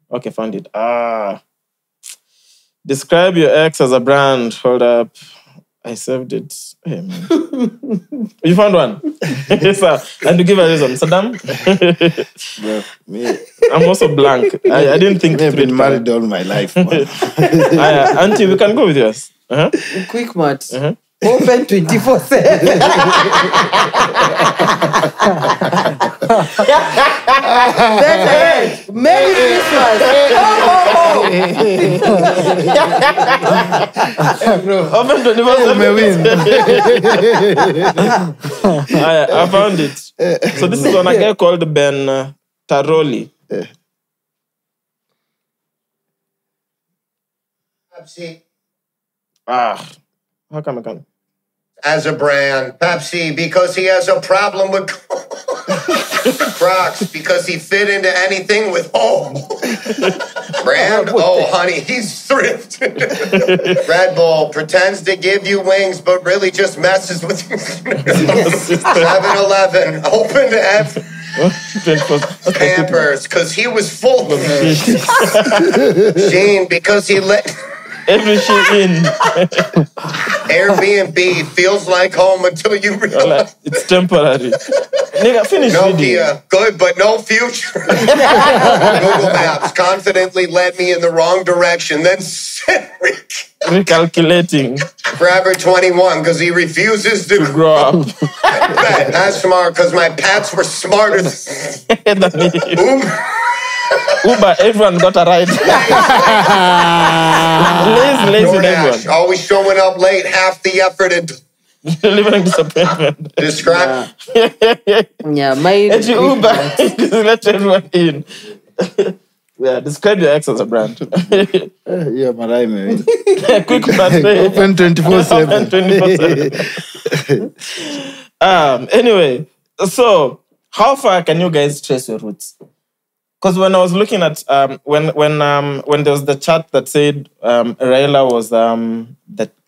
Bro? Okay, found it. Describe your ex as a brand. Hold up. I saved it. Hey, man. You found one? So, and to give a reason. Saddam? Bro, me, I'm also blank. I didn't think I've been married all my life. Man. Auntie, we can go with yours. Quick Matt. Open 24/7. Merry Christmas. Open 24/7. I found it. So this is on a guy called Ben Taroli. Pepsi. How come I can't? As a brand, Pepsi, because he has a problem with Crocs, because he fit into anything with brand. Oh, honey, he's thrift. Red Bull pretends to give you wings, but really just messes with you. 7-Eleven, open to Pampers, because he was full of Sheen, because he let... Every shit in. Airbnb feels like home until you realize it's temporary. Nigga, finish reading. Nokia, good, but no future. Google Maps confidently led me in the wrong direction, then recalculating. Forever 21, because he refuses to grow up. That's smart, because my pets were smarter than Uber, everyone got a ride. Lazy everyone. Always showing up late, half the effort and delivering disappointment. Describe. My Uber, let everyone in. Yeah, describe your ex as a brand. Yeah, Mariah, man. Quick birthday. Open 24/7. Anyway, so how far can you guys trace your roots? Because when I was looking at when there was the chart that said Raila was the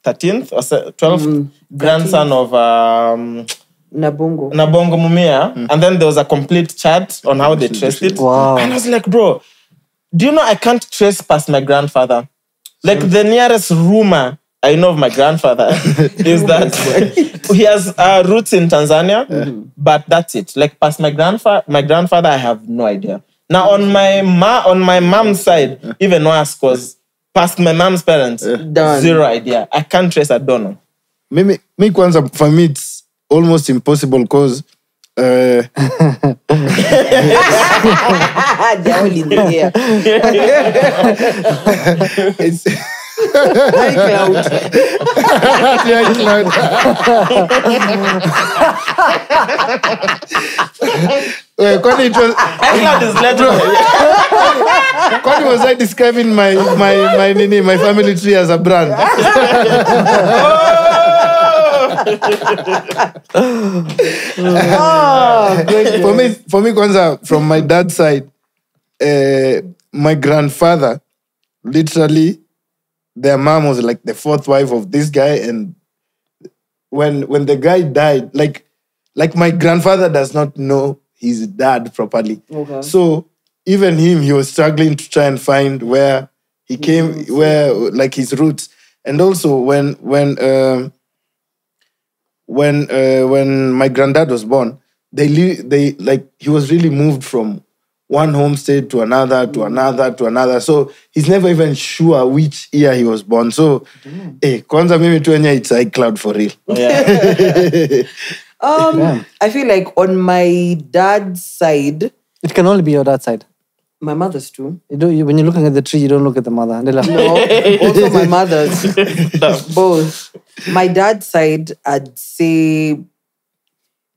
13th or 12th grandson of Nabongo Mumia, and then there was a complete chart on how they traced it. Wow. And I was like, bro, do you know I can't trace past my grandfather? Like the nearest rumor I know of my grandfather is that he has roots in Tanzania, but that's it. Like past my grandfather, I have no idea. Now on my mom's side, even worse, because past my mom's parents, zero idea. I can't trace. I don't know. Me kwanza, for me, it's almost impossible because it's iCloud. Kwani it was iCloud is legendary. Kwani was I describing my family tree as a brand? For me, kwanza, from my dad's side, my grandfather, literally, their mom was like the fourth wife of this guy, and when the guy died, like my grandfather does not know his dad properly. Okay. So even him, he was struggling to try and find where he came, where like his roots. And also when my granddad was born, he was really moved from one homestead to another, to another, to another. So he's never even sure which year he was born. So, kwanza mimi tu enye it's iCloud for real. I feel like on my dad's side, It can only be your dad's side. my mother's too. When you're looking at the tree, you don't look at the mother. No, also my mother's. Both. My dad's side, I'd say,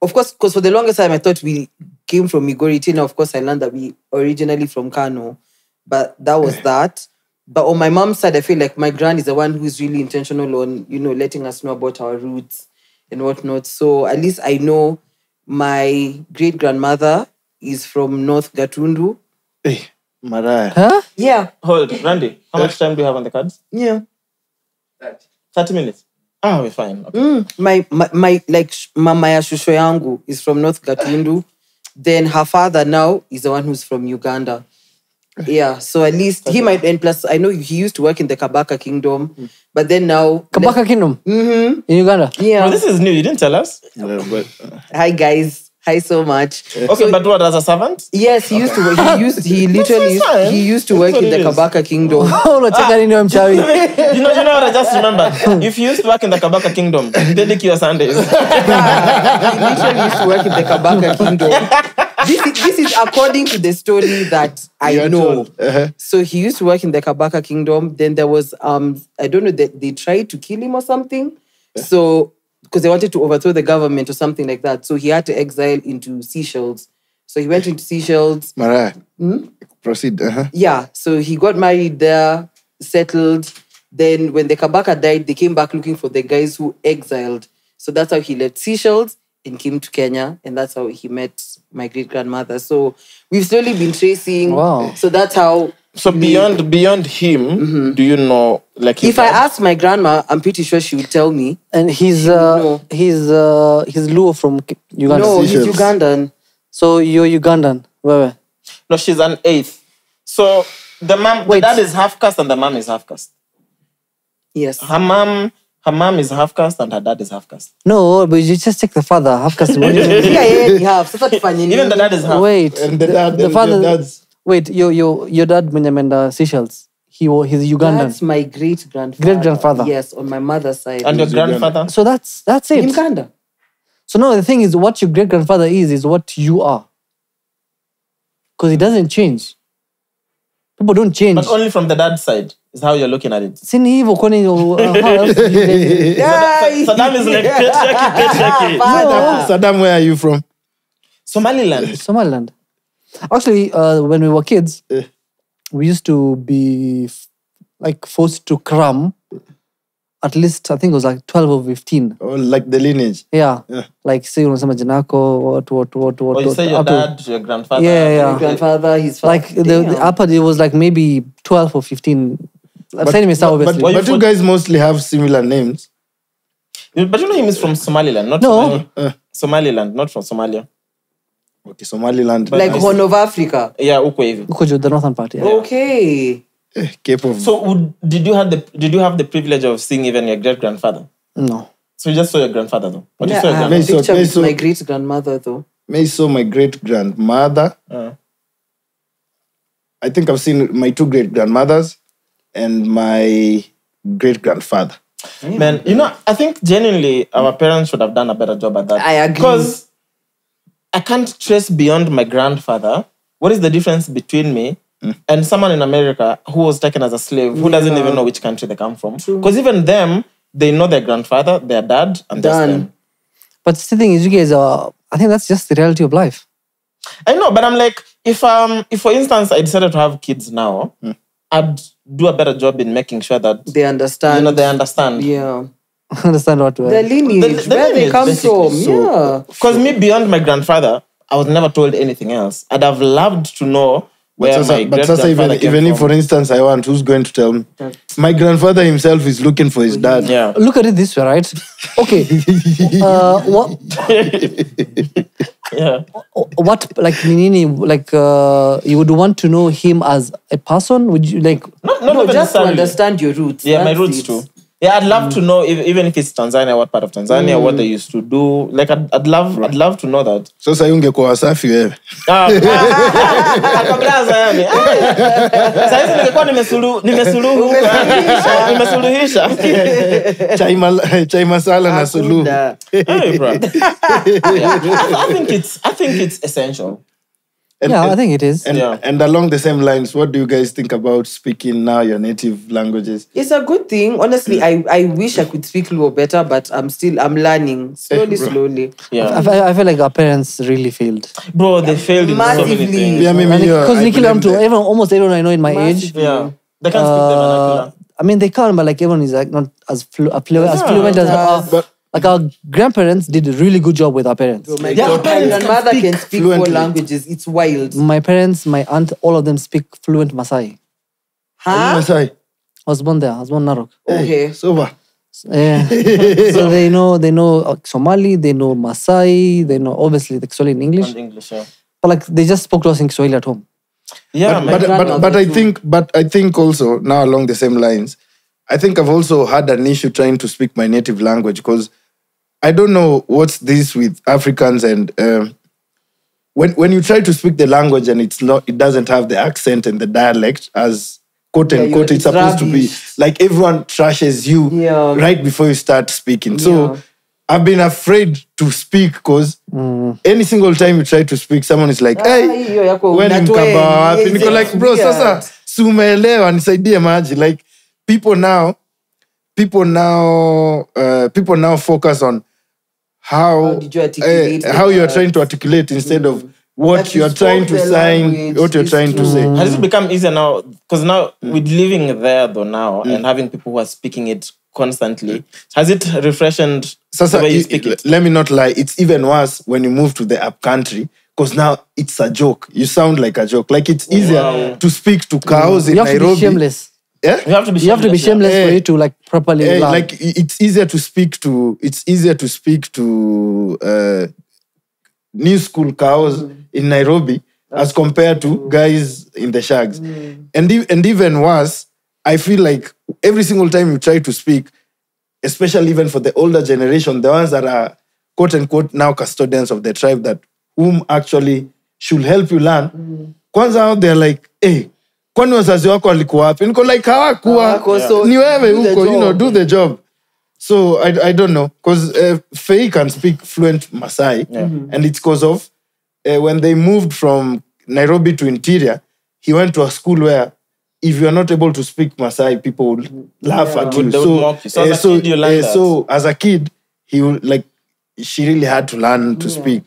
of course, because for the longest time I thought we came from Migori. Now, of course, I learned that we originally from Kano, but that was that. But on my mom's side, I feel like my grand is the one who's really intentional on, letting us know about our roots and whatnot. So at least I know my great-grandmother is from North Gatundu. Hey, Mariah. Huh? Yeah. Hold, Randy, how much time do you have on the cards? Yeah. 30 minutes. Ah, we're fine. Okay. My mama ya shusho yangu is from North Gatundu. Then her father now is the one who's from Uganda. Yeah, so at least he might, and plus I know he used to work in the Kabaka Kingdom, but then now... Kabaka Kingdom? In Uganda? Yeah. Oh, this is new. You didn't tell us? Hi guys. Hi so much. Okay, but what, as a servant? Yes, he used to work. He used to work in the Kabaka Kingdom. Oh, no, check in your Mchawi. You know what I just remembered? If you used to work in the Kabaka Kingdom, Pedicure Sundays. He literally used to work in the Kabaka Kingdom. This is according to the story that I know. So he used to work in the Kabaka Kingdom. Then there was, I don't know, they tried to kill him or something. So, because they wanted to overthrow the government or something like that. So he had to exile into Seychelles. So he went into Seychelles. Mariah, proceed. Yeah, so he got married there, settled. Then when the Kabaka died, they came back looking for the guys who exiled. So that's how he left Seychelles and came to Kenya. And that's how he met my great-grandmother. So we've slowly been tracing. Wow. So that's how... So beyond him, do you know, like... If I ask my grandma, I'm pretty sure she would tell me. And he's Luo from Uganda. No, he's Ugandan. So you're Ugandan. Where? No, she's an eighth. So the dad is half caste and the mom is half caste. Yes. Her mom is half caste and her dad is half caste. No, but you just take the father, half caste. He half. So even the dad is half. Wait. And the father... Wait, your dad Mwenyamenda Seychelles. He's Ugandan. That's my great-grandfather. Great-grandfather. Yes, on my mother's side. And your grandfather? So that's it. Uganda. So no, the thing is, what your great-grandfather is what you are. Because it doesn't change. People don't change. But only from the dad's side is how you're looking at it. Sini hivyo kwani how else do you Saddam is like Cheque. Saddam, where are you from? Somaliland. Actually, when we were kids, we used to be forced to cram at least, I think it was like 12 or 15. Oh, like the lineage. Yeah. Like say unasema Janako, what. Oh, you say your dad, your grandfather. Yeah. Your grandfather, his father. Like the upper, it was like maybe 12 or 15. But you guys mostly have similar names. But you know him is from Somaliland, not Somalia. Somaliland, not from Somalia. Okay, Somaliland. Like Horn of Africa. Yeah, uko hivi. Uko the northern part. Yeah. Okay. Cape of... So did you have the privilege of seeing even your great grandfather? No. So you just saw your grandfather though. What Yeah, you saw your I have grandfather? a picture with my great grandmother though. May saw my great grandmother. I think I've seen my two great grandmothers and my great grandfather. Man, I think genuinely our parents should have done a better job at that. I agree. Because I can't trace beyond my grandfather what is the difference between me and someone in America who was taken as a slave, who doesn't even know which country they come from. Because even them, they know their grandfather, their dad, and that's them. But the thing is, you guys are, I think that's just the reality of life. I know, but I'm like, if for instance I decided to have kids now, I'd do a better job in making sure that they understand. They understand. Yeah. Understand what the lineage, where they come from. Yeah. Because me, beyond my grandfather, I was never told anything else. I'd have loved to know where my great-grandfather came even from. if, for instance, I want, who's going to tell me? My grandfather himself is looking for his dad. Yeah. Look at it this way, right? Okay. What? Yeah. What, like, Ninini, like, you would want to know him as a person? Would you, like... No, just to understand your roots. Yeah, my That's roots it. too. Yeah, I'd love to know even if it's Tanzania, what part of Tanzania, what they used to do. Like, I'd love to know that. So sasa ungekuwa Wasafi wewe. Akabraza yani. Sasa ningekuwa nimesuluhisha. Chai masala na suluhu. Hey, bro. I think it's essential. I think it is. And along the same lines, what do you guys think about speaking now your native languages? It's a good thing. Honestly, I wish I could speak Luo better, but I'm learning slowly. Yeah. I feel like our parents really failed. Bro, they failed in so many things. Yeah, Because almost everyone I know in my age. Yeah. They can't speak the vernacular. I mean, they can't, but like everyone is like not as fluent as like our grandparents did a really good job with our parents. My grandmother can speak 4 languages. It's wild. My parents, my aunt, all of them speak fluent Masai. Masai. I was born there. I was born in Narok. Okay. Soba. Yeah. So they know Somali, they know Masai, they know obviously the Kiswahili in English. And English, yeah. But like they just spoke to us in Kiswahili at home. Yeah, but I think also now along the same lines, I think I've also had an issue trying to speak my native language because I don't know what's this with Africans and when you try to speak the language and it doesn't have the accent and the dialect as quote unquote it's supposed to be, like everyone trashes you right before you start speaking. So I've been afraid to speak because any single time you try to speak, someone is like, hey, when you like, bro, sasa sumeelewa nisaidie maji. Like people now focus on how you're trying to articulate instead of what you're trying to sign, what you're trying to say. Has it become easier now? Because now with living there though now and having people who are speaking it constantly, has it refreshed the way you speak it? Let me not lie, it's even worse when you move to the up country because now it's a joke. You sound like a joke. Like it's easier to speak to cows in Nairobi. You have to be shameless. Yeah? You have to be shameless for you to like properly learn. Like it's easier to speak to new school cows in Nairobi as compared to guys in the shags. And even worse, I feel like every single time you try to speak, especially even for the older generation, the ones that are quote unquote now custodians of the tribe that whom actually should help you learn, kwanza out they're like, hey, kwani wazazi wako walikuwa wapi? Niko like hawakuwa, ni wewe huko, do the job. So I don't know, because Faye can speak fluent Masai, and it's because of when they moved from Nairobi to interior, he went to a school where if you're not able to speak Masai, people would laugh at you. So as a kid, he would she really had to learn to speak.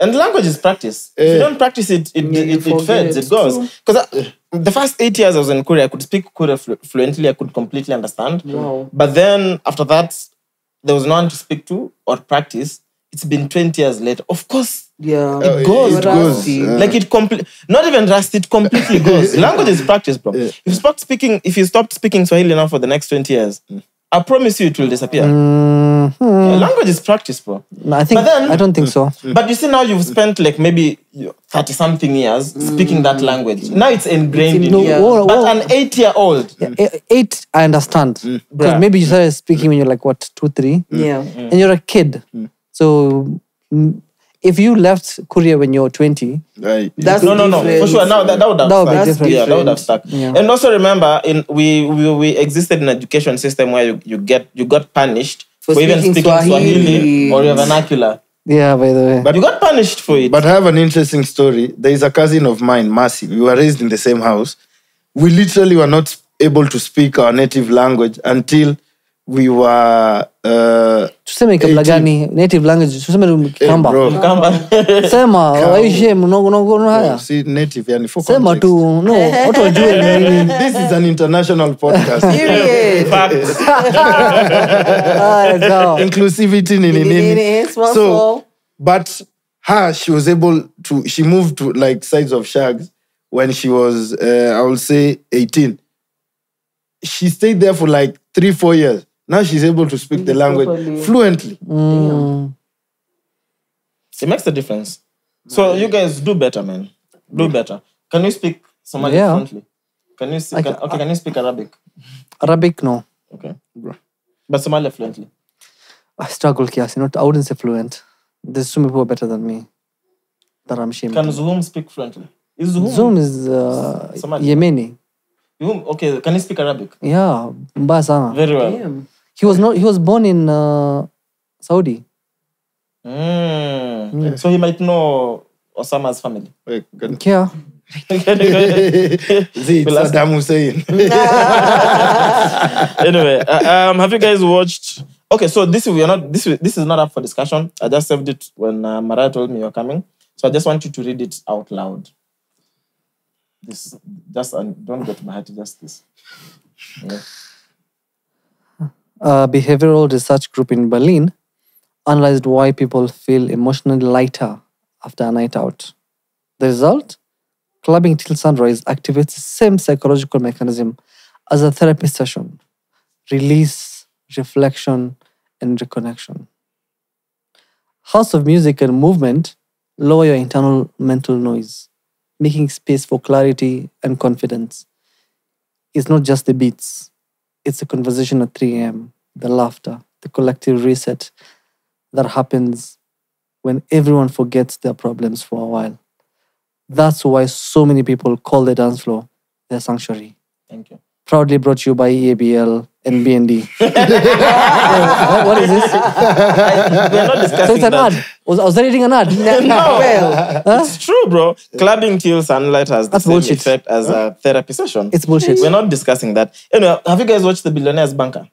And language is practice. If you don't practice it, it fades, it goes. Because the first 8 years I was in Korea, I could speak Korea fluently, I could completely understand. Wow. But then after that, there was no one to speak to or practice. It's been 20 years later. Of course, it goes. It goes. Like not even rusty, it completely goes. Language is practice, bro. If you stopped speaking Swahili now for the next 20 years, I promise you it will disappear. Language is practice, bro. No, I don't think so. But you see now you've spent like maybe 30-something years speaking that language. Now it's ingrained in you. But an 8-year-old. 8, I understand. Because maybe you started speaking when you're like, what, 2, 3? Yeah. And you're a kid. So if you left Korea when you're 20, that's no, for sure. Now that would have be different. Yeah, that would have stuck. Yeah. And also remember, we existed in an education system where you got punished for even speaking Swahili or your vernacular. Yeah, by the way. But you got punished for it. But I have an interesting story. There is a cousin of mine, Mercy. We were raised in the same house. We literally were not able to speak our native language until we were tuseme kabla gani native language tuseme Kamba. Sema waishe mnogo haya. See native yani for sema tu no watu wajue nini. This is an international podcast. Inclusivity nini. So but she was able to, she moved to like sides of shags when she was I will say 18. She stayed there for like 3-4 years. Now she's able to speak the language fluently. It makes a difference. So you guys do better, man. Do better. Can you speak Somali fluently? Can you speak Arabic? Arabic, no. Okay. But Somali fluently. I struggle, Kiasi. I wouldn't say fluent. There's so many people better than me that I'm ashamed. Can Zuhum speak fluently? Is Zuhum? Zoom is Somali. Yemeni. Zuhum, okay, can he speak Arabic? Yeah, mbaya sana. Very well. Damn. He was born in Saudi. So he might know Osama's family. Yeah. See, it's Saddam Hussein. Anyway, have you guys watched? Okay, so this is not up for discussion. I just saved it when Mariah told me you're coming. So I just want you to read it out loud. This just don't get my heart. Just this. Yeah. A behavioral research group in Berlin analyzed why people feel emotionally lighter after a night out. The result? Clubbing till sunrise activates the same psychological mechanism as a therapy session. Release, reflection, and reconnection. House of music and movement lower your internal mental noise, making space for clarity and confidence. It's not just the beats. It's the conversation at 3 a.m., the laughter, the collective reset that happens when everyone forgets their problems for a while. That's why so many people call the dance floor their sanctuary. Thank you. Proudly brought to you by EABL and BND. What is this? We're not So discussing it's an that. ad. Was I reading an ad? No, it's true, bro. Clubbing till sunlight has the That's same bullshit. effect as a therapy session. It's bullshit. We're not discussing that. Anyway, have you guys watched The Billionaires Banker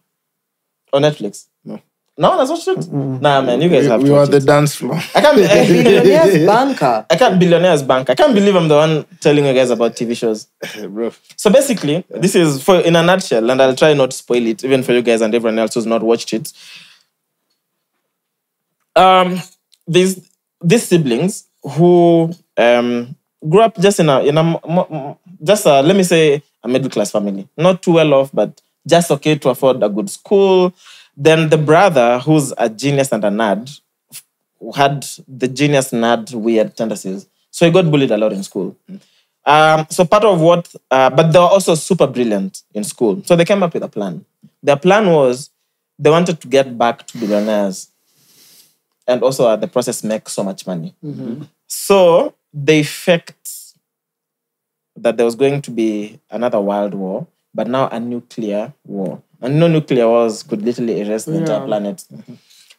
on Netflix? No. No one has watched it? Nah, man, you guys have We to were watch the it. dance floor. I can't. Billionaires Banker. I can't. Billionaires Banker. I can't believe I'm the one telling you guys about TV shows. Bro. So basically, this is in a nutshell, and I'll try not to spoil it, even for you guys and everyone else who's not watched it. These siblings who grew up just in a let me say a middle class family, not too well off, but just okay to afford a good school. Then the brother, who's a genius and a nerd, had the genius nerd weird tendencies, so he got bullied a lot in school. So part of what, but they were also super brilliant in school. So they came up with a plan. Their plan was they wanted to get back to billionaires and also at the process make so much money. So they faked that there was going to be another world war, but now a nuclear war. And no nuclear wars could literally erase the entire planet.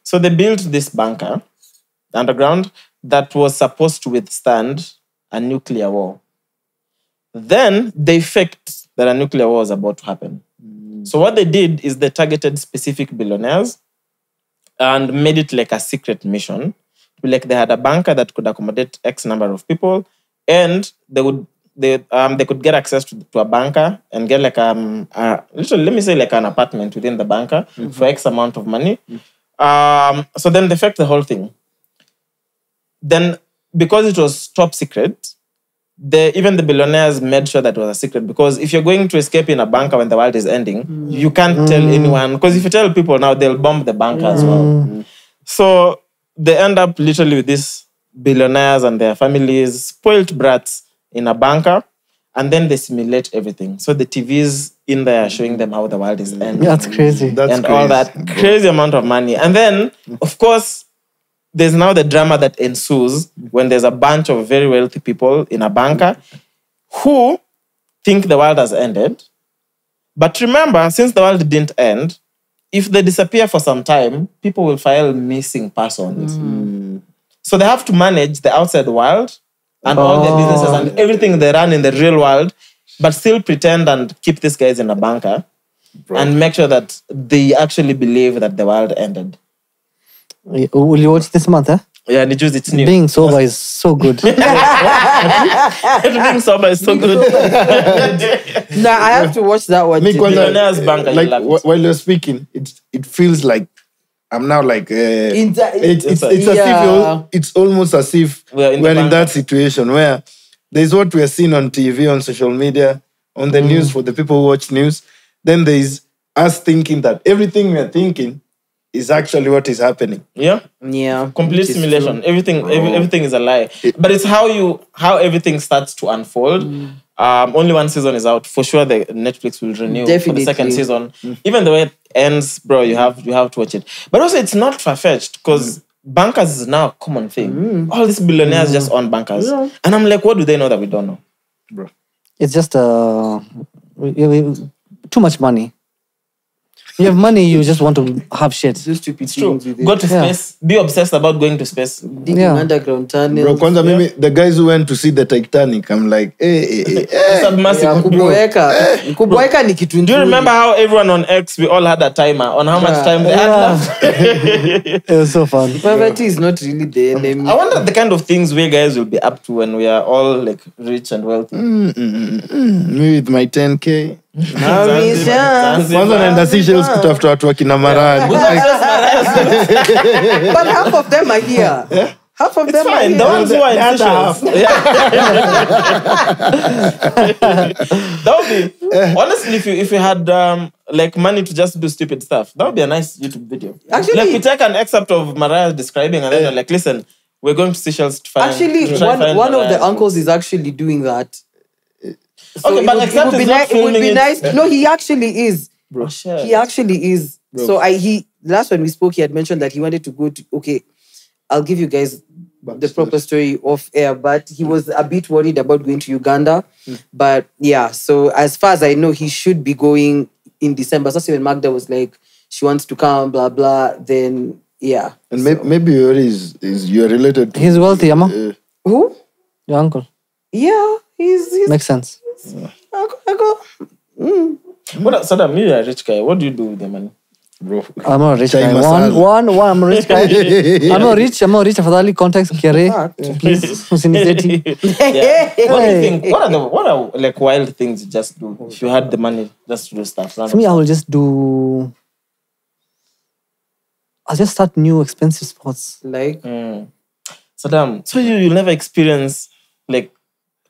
So they built this bunker underground that was supposed to withstand a nuclear war. Then they faked that a nuclear war was about to happen. So what they did is they targeted specific billionaires and made it like a secret mission. Like they had a bunker that could accommodate X number of people, and they could get access to a bunker and get like literally, let me say like an apartment within the bunker for X amount of money. So then they faked the whole thing. Then because it was top secret, even the billionaires made sure that it was a secret, because if you're going to escape in a bunker when the world is ending, you can't tell anyone, because if you tell people now, they'll bomb the bunker as well. So they end up literally with these billionaires and their families, spoiled brats in a bunker, and then they simulate everything. So the TVs in there are showing them how the world is ending. That's crazy. That's crazy. All that crazy amount of money. And then, of course, there's now the drama that ensues when there's a bunch of very wealthy people in a bunker who think the world has ended. But remember, since the world didn't end, if they disappear for some time, people will file missing persons. So they have to manage the outside world and all their businesses and everything they run in the real world, but still pretend and keep these guys in a bunker and make sure that they actually believe that the world ended. Will you watch this month, eh? Yeah, and it's new. Being sober is so good. Being sober is so good. Nah, I have to watch that one. Nick, Billionaires Banker, you like love it. while you're speaking, it feels like I'm now like it's as Yeah. if it's almost as if We're in the we're in bunker. that situation where there's what we're seeing on TV, on social media, on the news for the people who watch news. Then there's us thinking that everything we're thinking is actually what is happening. Yeah. Yeah. Complete which is simulation. true. Everything is a lie. But it's how everything starts to unfold. Only one season is out. For sure, the Netflix will renew for Definitely. the second season. Even the way it ends, bro, you have to watch it. But also, it's not far-fetched because bankers is now a common thing. All these billionaires just own bankers. And I'm like, what do they know that we don't know? Bro. It's just too much money. You have money, you just want to have shit. Just stupid True. things with it. Go to space. Be obsessed about going to space. Digging Yeah. underground Bro, tunnels. kwanza mimi, the guys who went to see the Titanic, I'm like, hey. Submersible. Kuboeka ni kitu Do you nzuri. remember how everyone on X, we all had a timer on how much time they had left? It was so fun. Poverty is not really the enemy. I wonder the kind of things we guys will be up to when we are all like rich and wealthy. Me with my 10K. Marisha. Kwanza naenda Seychelles kutafuta watu wakina Mariah. But half of them are here. Half of It's them are fine. here. The ones who are in other Seychelles. That would be honestly, if you had like money to just do stupid stuff, that would be a nice YouTube video. Actually- like we take an excerpt of Mariah describing, and then you're like, listen, we're going to Seychelles to find. Actually, to try find one of the Mariah. uncles is actually doing that. Okay, but except be he's not it would be filming it. nice. No, he actually is. Bro, shit. He actually is. So last when we spoke, he had mentioned that he wanted to go to. Okay, I'll give you guys the proper story off air, but he was a bit worried about going to Uganda. But yeah, so as far as I know, he should be going in December. So when Magda was like, she wants to come, blah blah. Then yeah, And maybe you're related to... He's wealthy, Amma. who? Your uncle. Yeah, he's Makes sense. uncle. What, Saddam, you're a rich guy. What do you do with the money? Bro. I'm not a rich Chai guy. masala. One, I'm a rich guy. I'm not rich. Afadhali context Kere. Please. Usinizeti. Yeah. What do you Hey. think? What are like wild things you just do if you had the money just to do stuff? For me, I will just do... I'll just start new expensive sports. Like Saddam, so you'll never experience like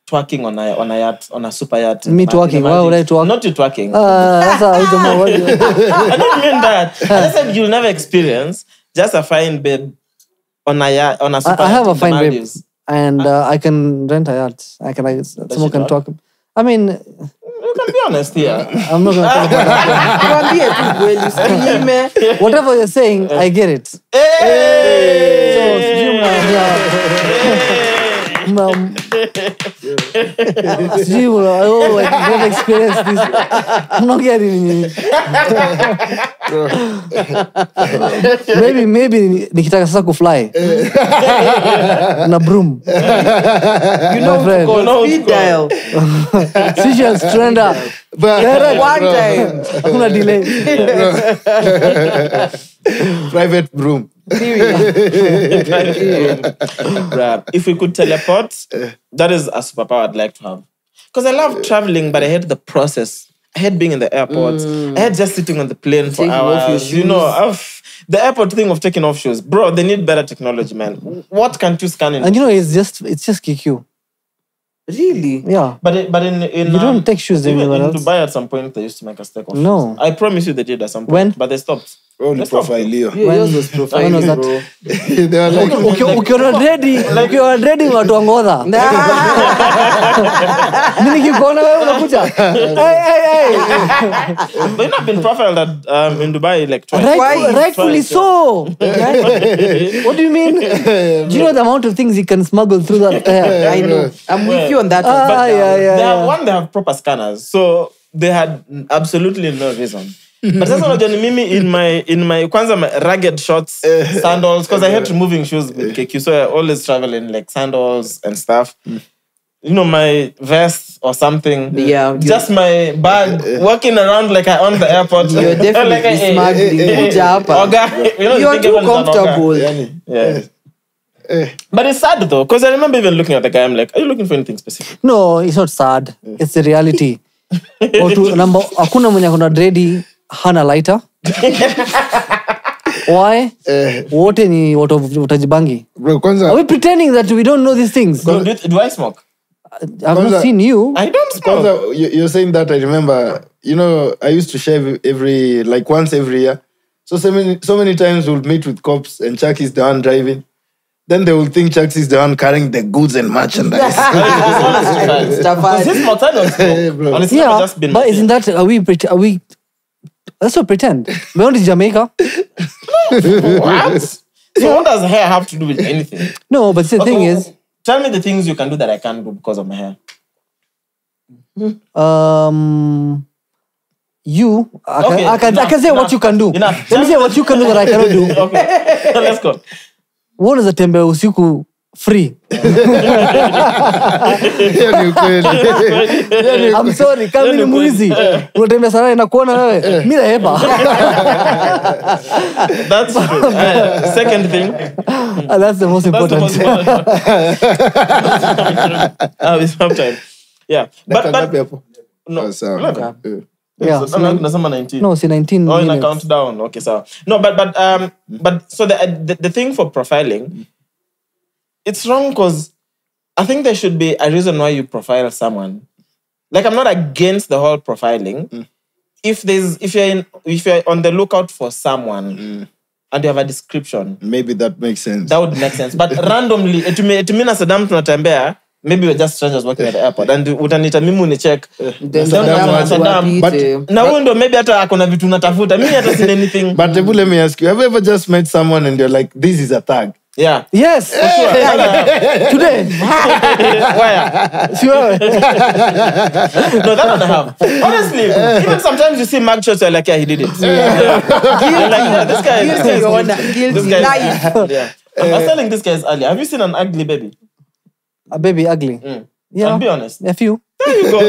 twerking on a yacht, on a super yacht. Me twerking? Why would I twerk? Not you twerking. That's how I don't know what I don't mean that. I said you'll never experience just a fine babe on a yacht, on a super I have yacht a in the fine babe. Maldives. And I can rent a yacht. Someone she can talk? talk. I mean, You can be honest here. I'm not going to talk about that. tuambie tu kweli, usinyime. Whatever you're saying, I get it. So, sijui I've never experienced this. I'm not getting it. Maybe nikitaka sasa kufly na broom. You know, My friend. speed dial. Seychelles trender. One time. Hakuna delay. Private broom. Bruh, if we could teleport, that is a superpower I'd like to have. Because I love traveling, but I hate the process. I hate being in the airport. I hate just sitting on the plane for Taking off your hours. You know, shoes. the airport thing of taking off shoes. Bro, they need better technology, man. What can't you scan in? And you know, it's just QQ. Really? Yeah. But in You don't take shoes even anywhere in else. Dubai at some point they used to make us take off. No. shoes. I promise you they did at some point. When? But they stopped. Oh, They ni stopped. profile hiyo. Yeah, yours was When profiling, was that? bro. They were like... Ukiwa ready watu wa ngodha. Mimi nikikuona wewe unakuja. Hey. But you've not been profiled at, in Dubai like twice. Rightfully Twice, so. What do you mean? Do you know the amount of things you can smuggle through that? I know. I'm with you on that. Ah, one. They have proper scanners. So they had absolutely no reason. But sasa unajua ni mimi in my kwanza my rugged shorts, sandals, because I hate removing shoes with KQ, so I always travel in like sandals and stuff. You know, my vest or something. Yeah. Just my bag, walking around like I own the airport. You're definitely Like, smuggling. Kuja hapa. Oga, you know, You're think too everyone's an Oga. comfortable. Yeah. But it's sad though, because I remember even looking at the guy, I'm like, are you looking for anything specific? No, it's not sad. It's the reality. Hakuna mwenye akona dreadi hana lighter. Why? Wote ni watajibangi. Bro, Are kwanza... we pretending that we don't know these things? Do I smoke? I've not seen you. I don't smoke. Kwanza, you're saying that, I remember, you know, I used to shave once every year. So many times we'll meet with cops and Chaxy is the one driving. Then they will think Chaxy is the one carrying the goods and merchandise. Because his motor don't smoke. And it's never just been but isn't that, are we, let's not pretend. We're only Jamaica. What? So what does hair have to do with anything? No, but the thing is, tell me the things you can do that I can't do because of my hair. I can say what you can do. Let me say what you can do that I cannot do. Okay, let's go. One is a tembe usiku free. I'm sorry, kama ni mwizi. Unatembea sana na kuona wewe. Mimi naheba. That's true. Second thing. That's the most important. It's time. Yeah. But no. Yeah, nasema 19. No, see 19. Oh, in a countdown. Okay, so no, but so the thing for profiling, it's wrong because I think there should be a reason why you profile someone. Like I'm not against the whole profiling. If you're on the lookout for someone and you have a description, maybe that makes sense. That would make sense. But randomly, to me na SADDAM tunatembea. Maybe we're just strangers working at the airport and utanita mimi unicheck. But now maybe hata akona vitu natafuta. Mimi hata sina anything. But let me ask you, have you ever just met someone and you're like, this is a tag? Yeah. Yes. For sure. Today. Where? Sure. No, that one I have. Honestly, even sometimes you see mugshots, you're like, yeah, he did it. You're like, yeah, this guy is yeah. I was telling this guys earlier, have you seen an ugly baby? A baby ugly? Yeah. I'll be honest. A few. There you go.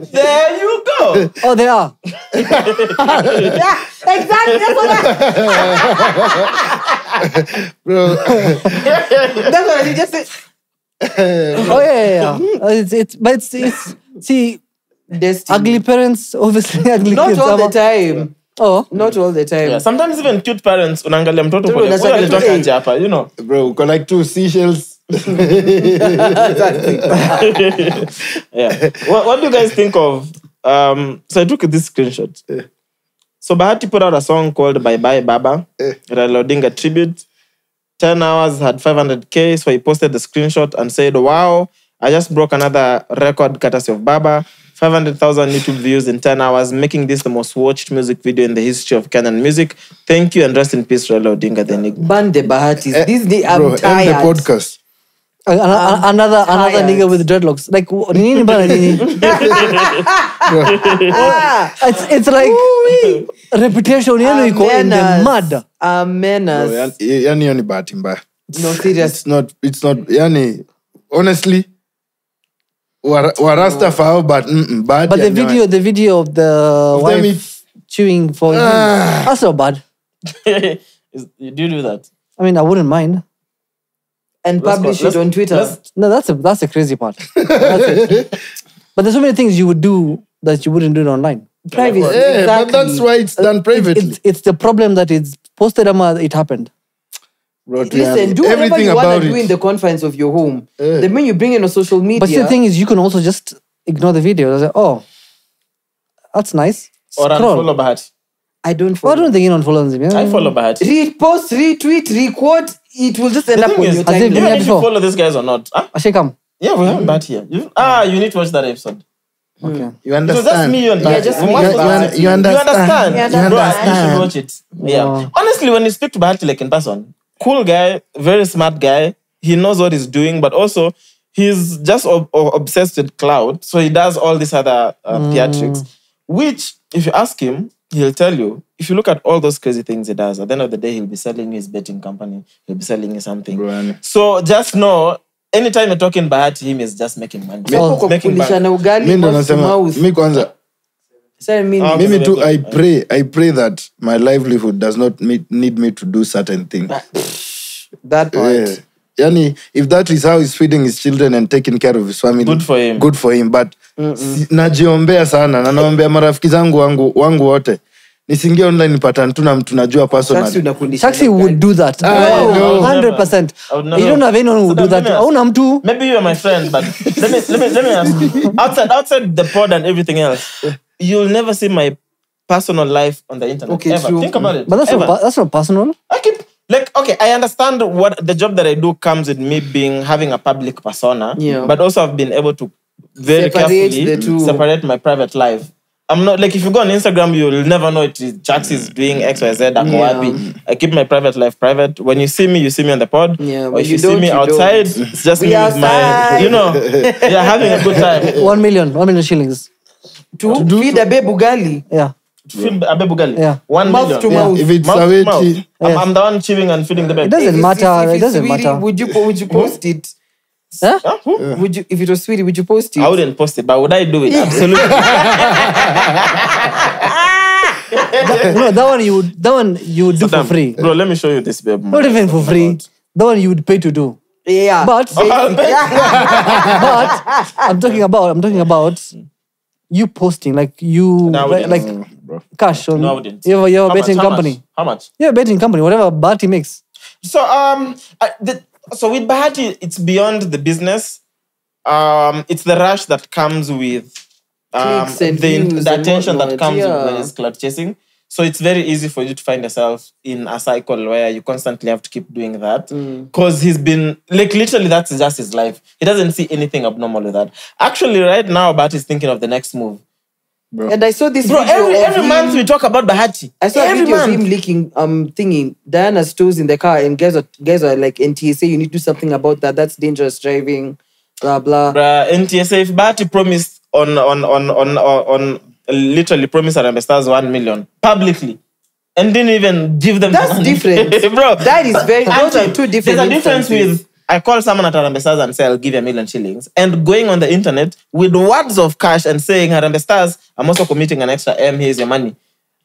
There you go. Oh, they are. Yeah, exactly. That's Bro. That's what I just said. Oh yeah. It's see, Destiny. ugly parents, obviously ugly Not kids. all the time. Oh, not all the time. Yeah, sometimes even cute parents unaangalia mtoto pole. Unasema Wewe alitoka aje hapa, you know. Bro, got like 2 seashells. Yeah. What do you guys think of so I took this screenshot. So Bahati put out a song called Bye Bye Baba. Raila Odinga tribute. 10 hours had 500K, so he posted the screenshot and said, "Wow, I just broke another record courtesy of Baba. 500,000 YouTube views in 10 hours, making this the most watched music video in the history of Kenyan music. Thank you and rest in peace, Raila Odinga the Nigga." Ban the Bahatis. This day I'm Bro, tired. end the podcast. Another nigga with dreadlocks. Like nini bana nini? It's like reputation yenu iko in the mud. Menace. Yani hiyo ni bahati mbaya. No, serious. It's not yani honestly warasta fao but bad. But the video of the wife chewing for him, that's not bad. Do you do that? I mean, I wouldn't mind. And publish it on Twitter. No, that's the crazy part. That's it. But there's so many things you would do that you wouldn't do it online. Privacy. Yeah, exactly. but that's why it's done privately. It's the problem that it's posted it happened. Bro, Listen, do whatever everything you want about to do it. in the confines of your home. The minute you bring it on social media. But the thing is, you can also just ignore the video. Like, oh, that's nice. Or unfollow Bahati. I don't Well, follow. I don't think anyone follows him. I follow Bahati. Repost, retweet, requote. It will just end The up thing on is, your as if even timeline. if you follow these guys or not. Ashikam. Yeah, we have Bahati here. You need to watch that episode. Okay. You It was just understand. me and Yeah, just me Bahati. and Bahati. You understand. Bro, you understand. should watch it. Yeah. Wow. Honestly, when you speak to Bahati like in person, cool guy, very smart guy. He knows what he's doing, but also he's just obsessed with cloud. So he does all these other theatrics, which, if you ask him, he'll tell you, if you look at all those crazy things he does, at the end of the day, he'll be selling you his betting company. He'll be selling you something. Bro, So just know, anytime you're talking Bahati, him is just making money. Making Kulisha money. na ugali, mi ndo mouth to nasema mouth. mi kwanza Sasa mimi mimi too I pray that my livelihood does not need me to do certain things. that part. Yeah. Yani, if that is how he's feeding his children and taking care of his family, Good for him. Good for him. But najiombea sana na naombea marafiki zangu wangu wote nisingie online nipata tu na mtu najua Chaxy personally. unakulisha Chaxy na would ugali. do that. know. 100%. I would never. You don't have anyone who would do that. Hauna mtu. Maybe you're my friend, but let me ask you. Outside the pod and everything else, you'll never see my personal life on the internet. Okay, ever. true. Think about it. But that's ever. not personal. I keep okay. I understand what the job that I do comes with me having a public persona. Yeah. But also I've been able to very Separate carefully the two. separate my private life. I'm not if you go on Instagram, you'll never know Chaxy is doing X, Y, Z. I keep my private life private. When you see me on the pod. Yeah, or when if you you see don't, me you outside, don't. it's just We me with my, outside. yeah, having a good time. 1 million shillings. To feed a baby ugali. Yeah. Feed a baby girl. Yeah. 1 Mouth million. to mouth. If it's Mouth to Sawetti, mouth. I'm the one chewing and feeding the baby. It doesn't matter. If It it's doesn't sweetie, matter. would you post it? Huh? Huh? Who? Would you, if it was sweetie, would you post it? I wouldn't post it, but would I do it? Absolutely. No, that one you would do for free. Bro, let me show you this, babe. Not even for free. That one you would pay to do. Yeah. But I'm talking about you posting like you No, I wouldn't. like cash on No, I wouldn't. you have a How betting much? company. How much? Yeah, betting company, whatever Bahati makes. So so with Bahati, it's beyond the business. It's the rush that comes with Clicks and the views the and attention that whatnot, comes yeah. with when it's cloud chasing. So it's very easy for you to find yourself in a cycle where you constantly have to keep doing that. Because he's been, like, literally that's just his life. He doesn't see anything abnormal with that. Actually, right now, Bahati is thinking of the next move. And I saw this Bro, video every of month him, we talk about Bahati. I saw a every video month. of him leaking thingy Diana's toes in the car, and guys are like NTSA, you need to do something about that. That's dangerous driving, blah blah. Bruh, NTSA, if Bahati promised on literally promised Harambee Stars 1 million publicly and didn't even give them That's the money. different. Bro, That is very. Those are two different. there's a difference instances. with I call someone at Harambee Stars and say I'll give you 1 million shillings, and going on the internet with words of cash and saying Harambee Stars, I'm also committing an extra M, here's your money,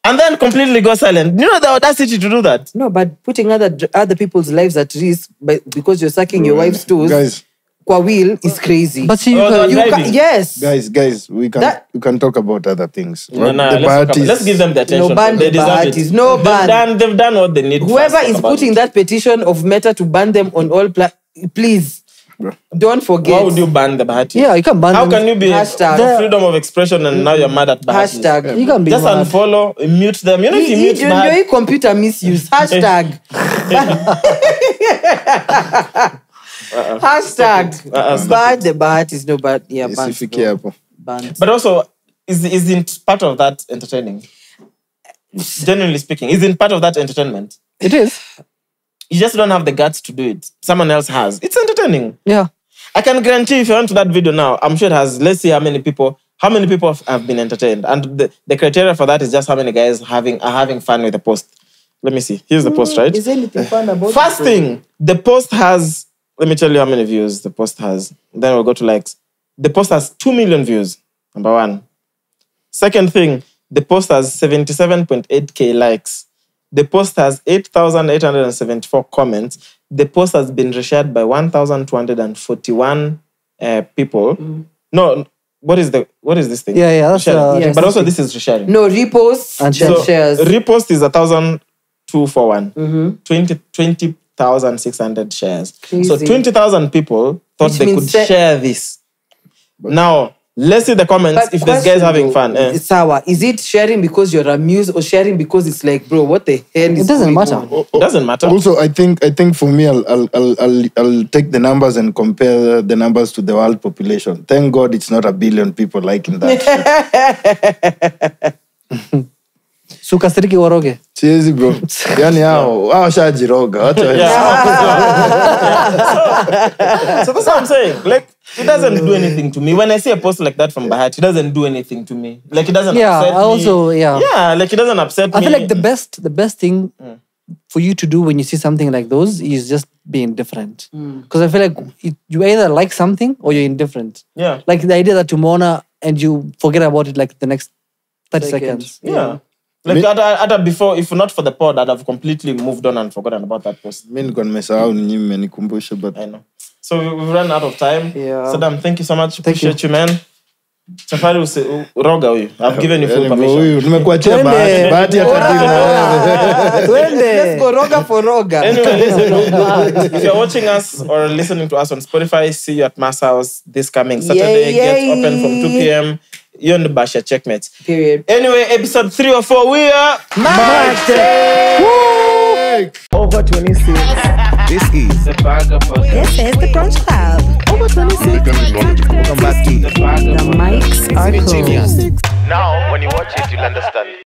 and then completely go silent. You know the audacity to do that. No, but putting other people's lives at risk because you're sucking your wife's toes. guys, Kwa will is crazy. But see, yes. guys, we can talk about other things. No, The let's give them the attention. No, ban they the deserve Bahatis. it. No ban. They've done what they need. Whoever First, is talk about putting it. that petition of Meta to ban them on all please don't forget. Why would you ban the Bahati? yeah, you can ban How them. can you be Hashtag. for freedom of expression and now you're mad at Bahati? Hashtag. You can be Just mad. unfollow, mute them. You know if you mute Bahati, Enjoy computer misuse. Hashtag. Hashtag. Ban the Bahatis. No, but yeah, ban. Isifikie hapo. Ban. but also isn't part of that entertaining? Genuinely speaking, isn't part of that entertainment? It is. You just don't have the guts to do it. Someone else has. It's entertaining. Yeah. I can guarantee if you went to that video now, I'm sure it has, let's see how many people have been entertained. And the criteria for that is just how many guys are having fun with the post. Let me see. Here's the post, right? Is there anything fun about First it? thing, the post has, let me tell you how many views the post has. Then we'll go to likes. The post has 2 million views, number one. Second thing, the post has 77.8k likes. The post has 8,874 comments. The post has been reshared by 1,241 people. No, what is this thing? Yeah, that's Resharing. yes. But also this is resharing. No, reposts And and shares. shares. Repost is 1,241. 20,600 shares. Crazy. So 20,000 people thought Which they means could share this. Now, let's see the comments if this guy's having fun. It's sour. Is it sharing because you're amused or sharing because it's like, bro, what the hell is It doesn't going matter. on? It doesn't matter. Also, I think for me, I'll take the numbers and compare the numbers to the world population. Thank God it's not 1 billion people liking that. Sukasiriki waroge. Siezi bro. Yani hao shajiroga. Watu So that's what I'm saying. Like, it doesn't do anything to me. When I see a post like that from Bahati, it doesn't do anything to me. Like, it doesn't upset me. Yeah, like, it doesn't upset me. I feel like the best thing for you to do when you see something like those is just be indifferent. Because I feel like you either like something or you're indifferent. Yeah. Like the idea that tomorrow and you forget about it like the next 30 seconds. Yeah. Like, before, if not for the pod, I'd have completely moved on and forgotten about that post. Mimi nilikuwa nimesahau nyinyi mmenikumbusha but I know. So we've run out of time. Yeah. Saddam, thank you so much. Appreciate you, man. Tafari roga huyu. I've given you full permission. Nimekuachia Twende. bahati ya kadiri na wewe. Twende. Let's go roga for roga. Anyway, listen, if you're watching us or listening to us on Spotify, see you at Mwass House this coming Saturday. Gets open from 2 p.m. You're on the Basha Checkmates. Period. Anyway, episode 3 or 4, we are Over 26. This is the Bagger Podcast. This is the Brunch Club. Over 26. Welcome back to The mics are cool. Now, when you watch it, you'll understand.